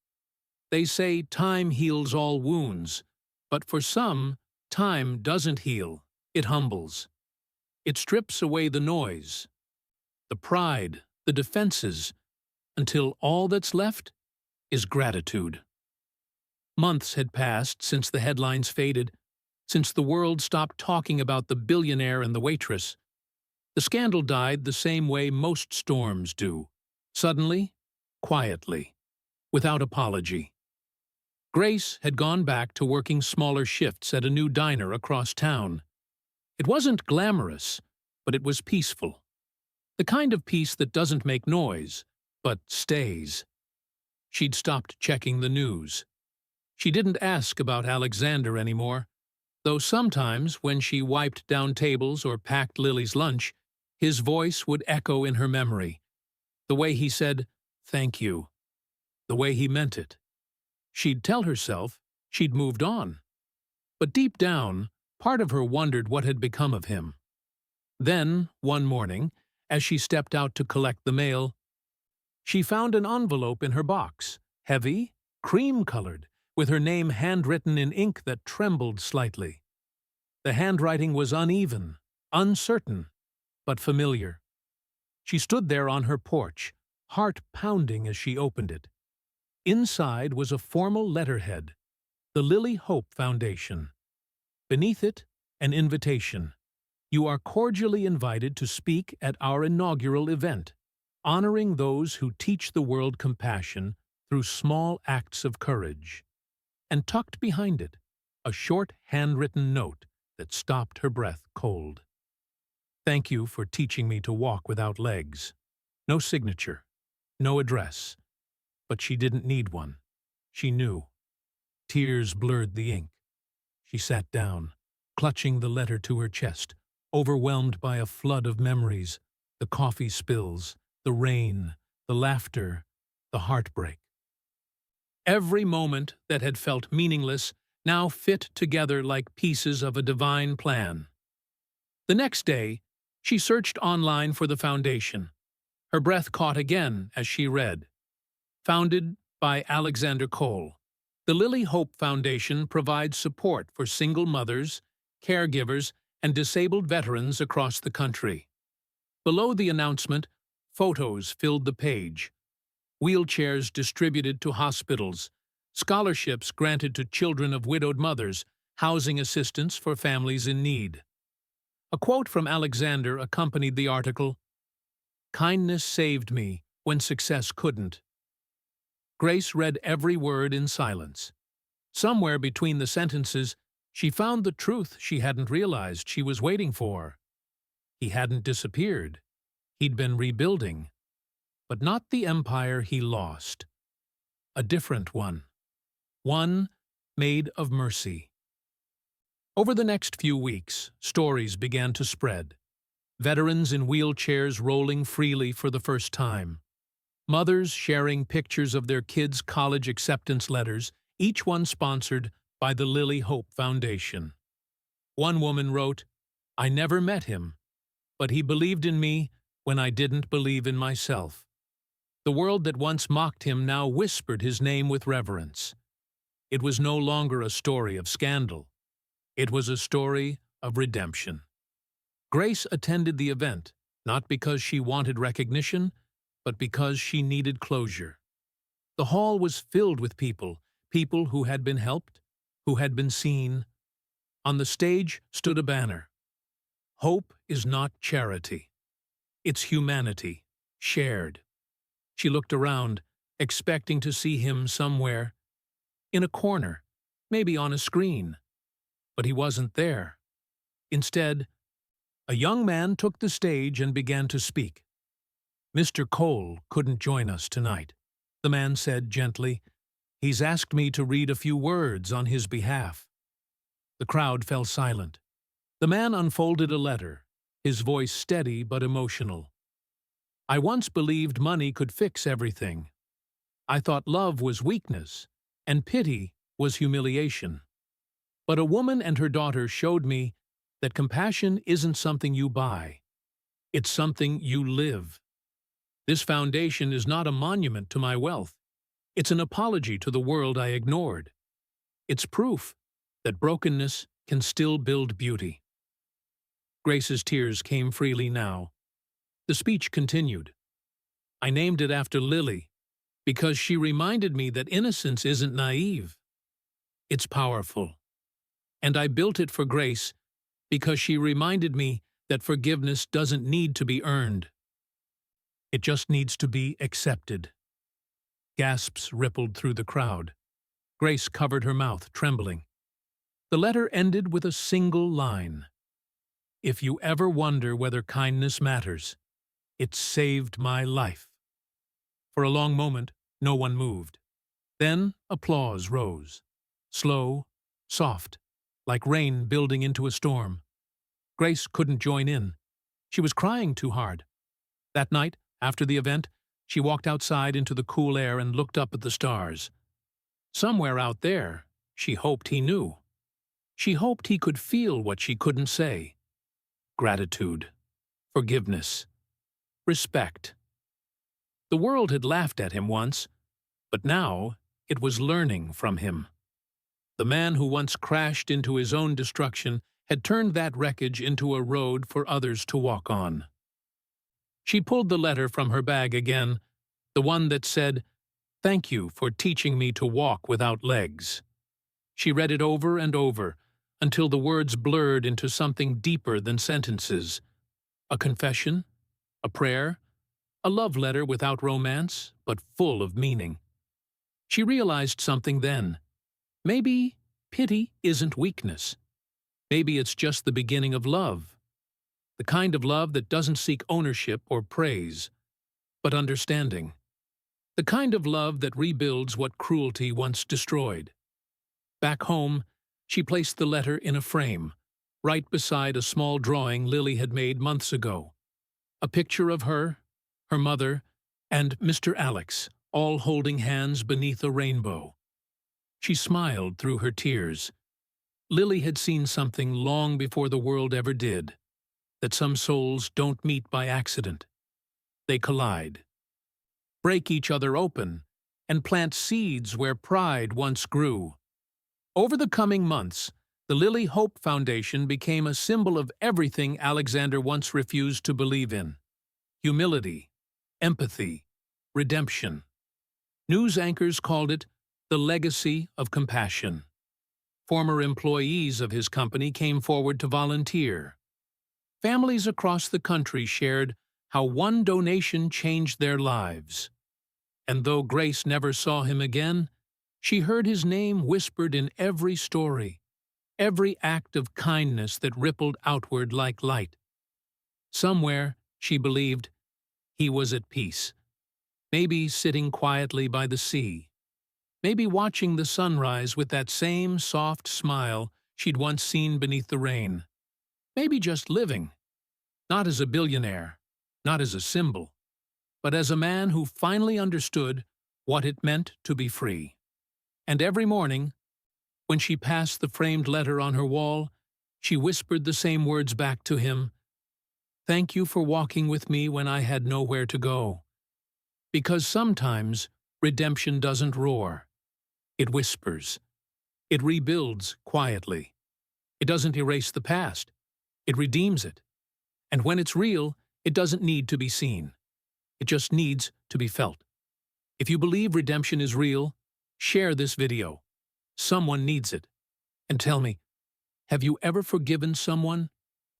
They say time heals all wounds, but for some, time doesn't heal, it humbles. It strips away the noise, the pride, the defenses, until all that's left is gratitude. Months had passed since the headlines faded, since the world stopped talking about the billionaire and the waitress. The scandal died the same way most storms do, suddenly, quietly, without apology. Grace had gone back to working smaller shifts at a new diner across town. It wasn't glamorous, but it was peaceful. The kind of peace that doesn't make noise, but stays. She'd stopped checking the news. She didn't ask about Alexander anymore, though sometimes when she wiped down tables or packed Lily's lunch, his voice would echo in her memory. The way he said, "Thank you." The way he meant it. She'd tell herself she'd moved on. But deep down, part of her wondered what had become of him. Then, one morning, as she stepped out to collect the mail, she found an envelope in her box, heavy, cream-colored, with her name handwritten in ink that trembled slightly. The handwriting was uneven, uncertain, but familiar. She stood there on her porch, heart pounding as she opened it. Inside was a formal letterhead, the Lily Hope Foundation. Beneath it, an invitation. "You are cordially invited to speak at our inaugural event, honoring those who teach the world compassion through small acts of courage." And tucked behind it, a short handwritten note that stopped her breath cold. Thank you for teaching me to walk without legs. No signature, no address. But she didn't need one. She knew. Tears blurred the ink. She sat down, clutching the letter to her chest, overwhelmed by a flood of memories, the coffee spills, the rain, the laughter, the heartbreak. Every moment that had felt meaningless now fit together like pieces of a divine plan. The next day, she searched online for the foundation. Her breath caught again as she read. Founded by Alexander Cole, the Lily Hope Foundation provides support for single mothers, caregivers, and disabled veterans across the country. Below the announcement, photos filled the page. Wheelchairs distributed to hospitals, scholarships granted to children of widowed mothers, housing assistance for families in need. A quote from Alexander accompanied the article, "Kindness saved me when success couldn't." Grace read every word in silence. Somewhere between the sentences, she found the truth she hadn't realized she was waiting for. He hadn't disappeared. He'd been rebuilding. But not the empire he lost. A different one. One made of mercy. Over the next few weeks, stories began to spread. Veterans in wheelchairs rolling freely for the first time. Mothers sharing pictures of their kids' college acceptance letters, each one sponsored by the Lily Hope Foundation. One woman wrote, "I never met him, but he believed in me when I didn't believe in myself." The world that once mocked him now whispered his name with reverence. It was no longer a story of scandal. It was a story of redemption. Grace attended the event, not because she wanted recognition, but because she needed closure. The hall was filled with people who had been helped, who had been seen. On the stage stood a banner. Hope is not charity. It's humanity, shared. She looked around, expecting to see him somewhere. In a corner, maybe on a screen. But he wasn't there. Instead, a young man took the stage and began to speak. "Mr. Cole couldn't join us tonight," the man said gently. "He's asked me to read a few words on his behalf." The crowd fell silent. The man unfolded a letter, his voice steady but emotional. "I once believed money could fix everything. I thought love was weakness, and pity was humiliation. But a woman and her daughter showed me that compassion isn't something you buy. It's something you live. This foundation is not a monument to my wealth. It's an apology to the world I ignored. It's proof that brokenness can still build beauty." Grace's tears came freely now. The speech continued. "I named it after Lily, because she reminded me that innocence isn't naive. It's powerful. And I built it for Grace because she reminded me that forgiveness doesn't need to be earned. It just needs to be accepted." Gasps rippled through the crowd. Grace covered her mouth, trembling. The letter ended with a single line. "If you ever wonder whether kindness matters, it saved my life." For a long moment, no one moved. Then applause rose. Slow, soft, like rain building into a storm. Grace couldn't join in. She was crying too hard. That night, after the event, she walked outside into the cool air and looked up at the stars. Somewhere out there, she hoped he knew. She hoped he could feel what she couldn't say. Gratitude, forgiveness, respect. The world had laughed at him once, but now it was learning from him. The man who once crashed into his own destruction had turned that wreckage into a road for others to walk on. She pulled the letter from her bag again, the one that said, "Thank you for teaching me to walk without legs." She read it over and over, until the words blurred into something deeper than sentences. A confession, a prayer, a love letter without romance, but full of meaning. She realized something then. Maybe pity isn't weakness. Maybe it's just the beginning of love. The kind of love that doesn't seek ownership or praise, but understanding. The kind of love that rebuilds what cruelty once destroyed. Back home, she placed the letter in a frame, right beside a small drawing Lily had made months ago. A picture of her, her mother, and Mr. Alex, all holding hands beneath a rainbow. She smiled through her tears. Lily had seen something long before the world ever did, that some souls don't meet by accident. They collide, break each other open, and plant seeds where pride once grew. Over the coming months, the Lily Hope Foundation became a symbol of everything Alexander once refused to believe in: humility, empathy, redemption. News anchors called it the legacy of compassion. Former employees of his company came forward to volunteer. Families across the country shared how one donation changed their lives. And though Grace never saw him again, she heard his name whispered in every story, every act of kindness that rippled outward like light. Somewhere, she believed, he was at peace. Maybe sitting quietly by the sea. Maybe watching the sunrise with that same soft smile she'd once seen beneath the rain. Maybe just living, not as a billionaire, not as a symbol, but as a man who finally understood what it meant to be free. And every morning, when she passed the framed letter on her wall, she whispered the same words back to him: "Thank you for walking with me when I had nowhere to go." Because sometimes redemption doesn't roar. It whispers. It rebuilds quietly. It doesn't erase the past. It redeems it. And when it's real, it doesn't need to be seen. It just needs to be felt. If you believe redemption is real, share this video. Someone needs it. And tell me, have you ever forgiven someone,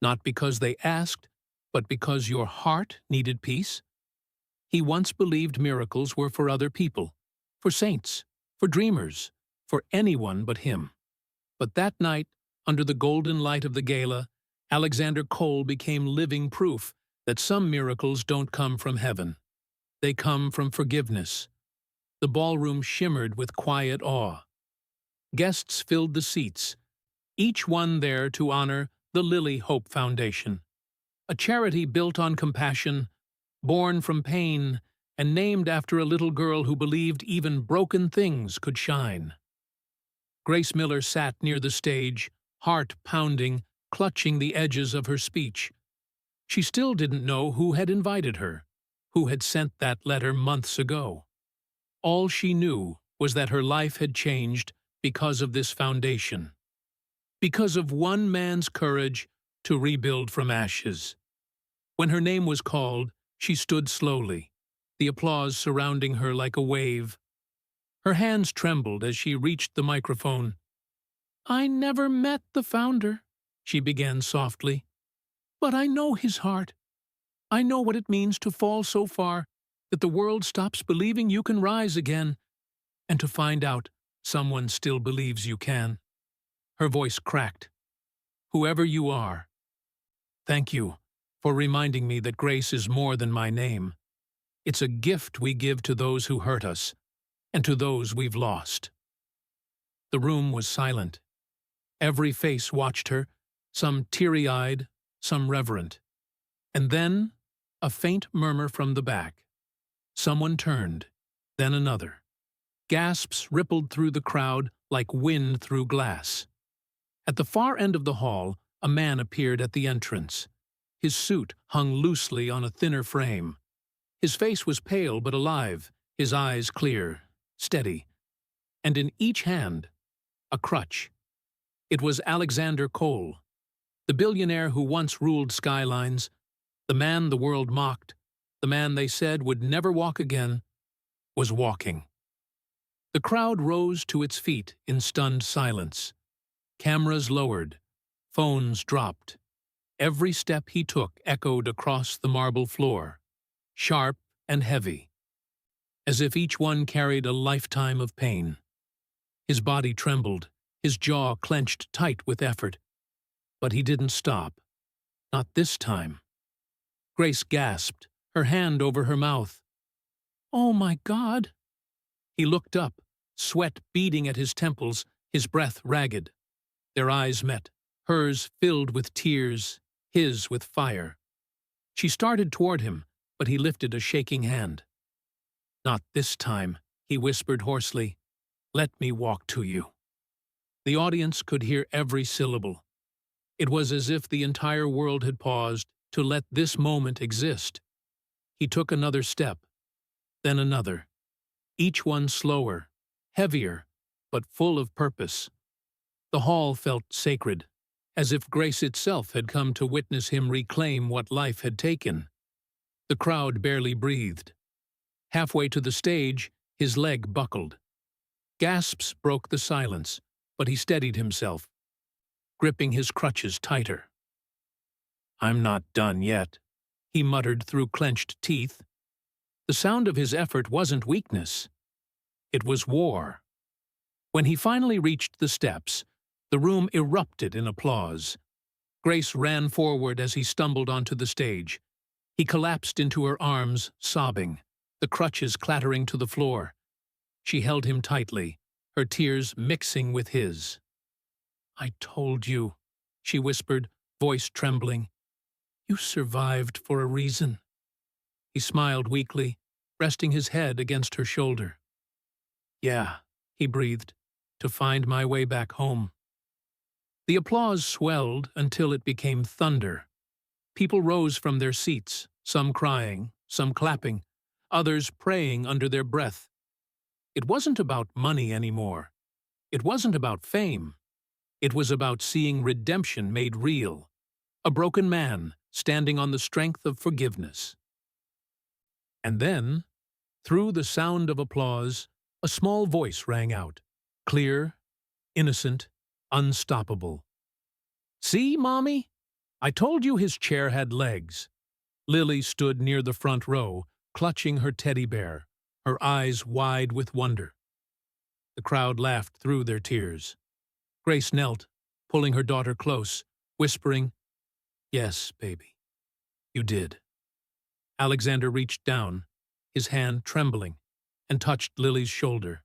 not because they asked, but because your heart needed peace? He once believed miracles were for other people, for saints, for dreamers, for anyone but him. But that night, under the golden light of the gala, Alexander Cole became living proof that some miracles don't come from heaven. They come from forgiveness. The ballroom shimmered with quiet awe. Guests filled the seats, each one there to honor the Lily Hope Foundation, a charity built on compassion, born from pain, and named after a little girl who believed even broken things could shine. Grace Miller sat near the stage, heart pounding, clutching the edges of her speech. She still didn't know who had invited her, who had sent that letter months ago. All she knew was that her life had changed because of this foundation, because of one man's courage to rebuild from ashes. When her name was called, she stood slowly, the applause surrounding her like a wave. Her hands trembled as she reached the microphone. "I never met the founder," she began softly, "but I know his heart. I know what it means to fall so far that the world stops believing you can rise again, and to find out someone still believes you can." Her voice cracked. "Whoever you are, thank you for reminding me that grace is more than my name. It's a gift we give to those who hurt us, and to those we've lost." The room was silent. Every face watched her, some teary-eyed, some reverent. And then, a faint murmur from the back. Someone turned, then another. Gasps rippled through the crowd like wind through glass. At the far end of the hall, a man appeared at the entrance. His suit hung loosely on a thinner frame. His face was pale but alive, his eyes clear, steady. And in each hand, a crutch. It was Alexander Cole, the billionaire who once ruled skylines, the man the world mocked, the man they said would never walk again, was walking. The crowd rose to its feet in stunned silence. Cameras lowered, phones dropped. Every step he took echoed across the marble floor, sharp and heavy, as if each one carried a lifetime of pain. His body trembled, his jaw clenched tight with effort. But he didn't stop. Not this time. Grace gasped, her hand over her mouth. "Oh, my God!" He looked up, sweat beading at his temples, his breath ragged. Their eyes met, hers filled with tears, his with fire. She started toward him, but he lifted a shaking hand. "Not this time," he whispered hoarsely. "Let me walk to you." The audience could hear every syllable. It was as if the entire world had paused to let this moment exist. He took another step, then another, each one slower, heavier, but full of purpose. The hall felt sacred, as if Grace itself had come to witness him reclaim what life had taken. The crowd barely breathed. Halfway to the stage, his leg buckled. Gasps broke the silence, but he steadied himself, gripping his crutches tighter. "I'm not done yet," he muttered through clenched teeth. The sound of his effort wasn't weakness. It was war. When he finally reached the steps, the room erupted in applause. Grace ran forward as he stumbled onto the stage. He collapsed into her arms, sobbing, the crutches clattering to the floor. She held him tightly, her tears mixing with his. "I told you," she whispered, voice trembling. "You survived for a reason." He smiled weakly, resting his head against her shoulder. "Yeah," he breathed, "to find my way back home." The applause swelled until it became thunder. People rose from their seats, some crying, some clapping, others praying under their breath. It wasn't about money anymore. It wasn't about fame. It was about seeing redemption made real. A broken man standing on the strength of forgiveness. And then, through the sound of applause, a small voice rang out, clear, innocent, unstoppable. "See, Mommy? I told you his chair had legs." Lily stood near the front row, clutching her teddy bear, her eyes wide with wonder. The crowd laughed through their tears. Grace knelt, pulling her daughter close, whispering, "Yes, baby, you did." Alexander reached down, his hand trembling, and touched Lily's shoulder.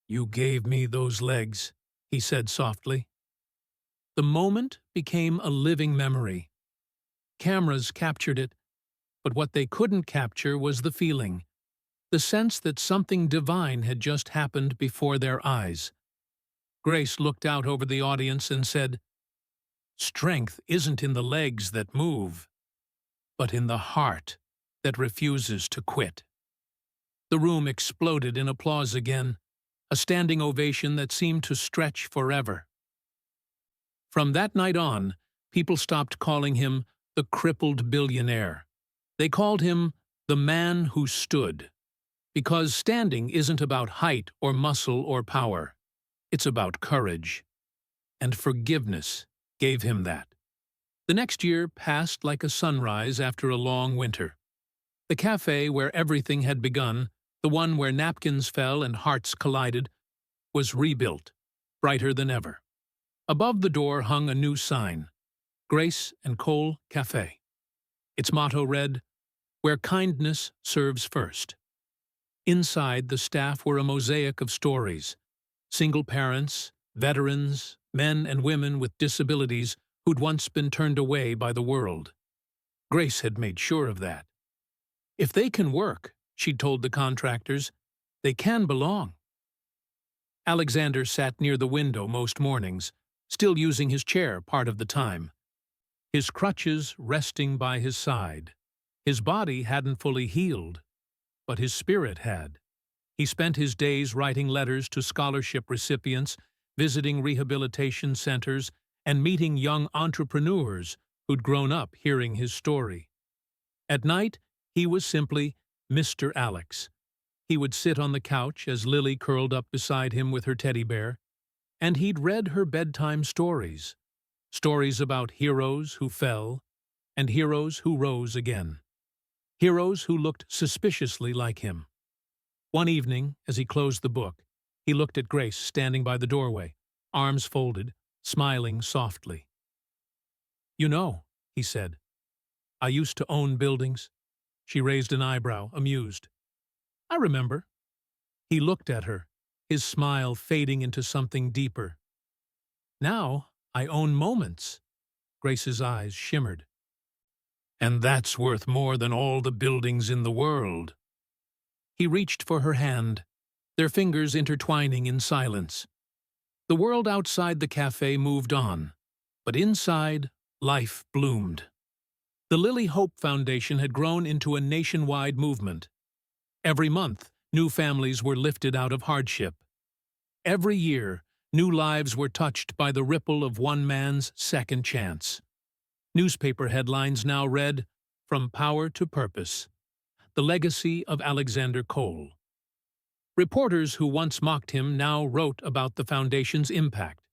"You gave me those legs," he said softly. The moment became a living memory. Cameras captured it, but what they couldn't capture was the feeling, the sense that something divine had just happened before their eyes. Grace looked out over the audience and said, "Strength isn't in the legs that move, but in the heart that refuses to quit." The room exploded in applause again, a standing ovation that seemed to stretch forever. From that night on, people stopped calling him the Crippled Billionaire. They called him the Man Who Stood, because standing isn't about height or muscle or power. It's about courage. And forgiveness gave him that. The next year passed like a sunrise after a long winter. The cafe where everything had begun, the one where napkins fell and hearts collided, was rebuilt, brighter than ever. Above the door hung a new sign, Grace and Cole Café. Its motto read, "Where kindness serves first." Inside, the staff were a mosaic of stories, single parents, veterans, men and women with disabilities who'd once been turned away by the world. Grace had made sure of that. If they can work, she'd told the contractors, they can belong. Alexander sat near the window most mornings, still using his chair part of the time, his crutches resting by his side. His body hadn't fully healed, but his spirit had. He spent his days writing letters to scholarship recipients, visiting rehabilitation centers, and meeting young entrepreneurs who'd grown up hearing his story. At night, he was simply Mr. Alex. He would sit on the couch as Lily curled up beside him with her teddy bear, and he'd read her bedtime stories, stories about heroes who fell and heroes who rose again, heroes who looked suspiciously like him. One evening, as he closed the book, he looked at Grace standing by the doorway, arms folded, smiling softly. "You know," he said, "I used to own buildings." She raised an eyebrow, amused. "I remember." He looked at her, his smile fading into something deeper. "Now I own moments." Grace's eyes shimmered. "And that's worth more than all the buildings in the world." He reached for her hand, their fingers intertwining in silence. The world outside the cafe moved on, but inside, life bloomed. The Lily Hope Foundation had grown into a nationwide movement. Every month, new families were lifted out of hardship. Every year, new lives were touched by the ripple of one man's second chance. Newspaper headlines now read, "From Power to Purpose: The Legacy of Alexander Cole." Reporters who once mocked him now wrote about the foundation's impact.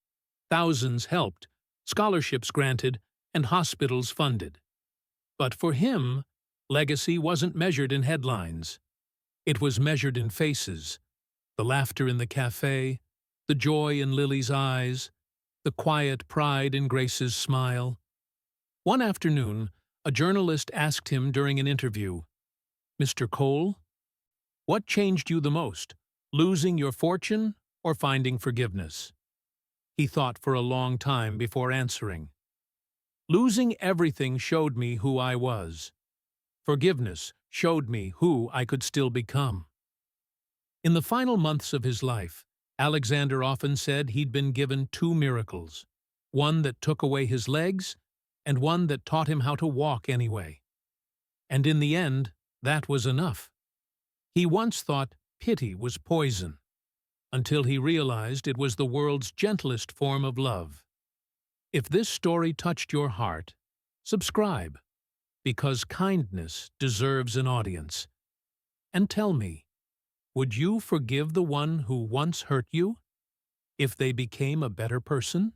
Thousands helped, scholarships granted, and hospitals funded. But for him, legacy wasn't measured in headlines. It was measured in faces: the laughter in the cafe, the joy in Lily's eyes, the quiet pride in Grace's smile. One afternoon, a journalist asked him during an interview, "Mr. Cole, what changed you the most, losing your fortune or finding forgiveness?" He thought for a long time before answering. "Losing everything showed me who I was. Forgiveness showed me who I could still become." In the final months of his life, Alexander often said he'd been given two miracles, one that took away his legs and one that taught him how to walk anyway. And in the end, that was enough. He once thought pity was poison, until he realized it was the world's gentlest form of love. If this story touched your heart, subscribe, because kindness deserves an audience. And tell me, would you forgive the one who once hurt you, if they became a better person?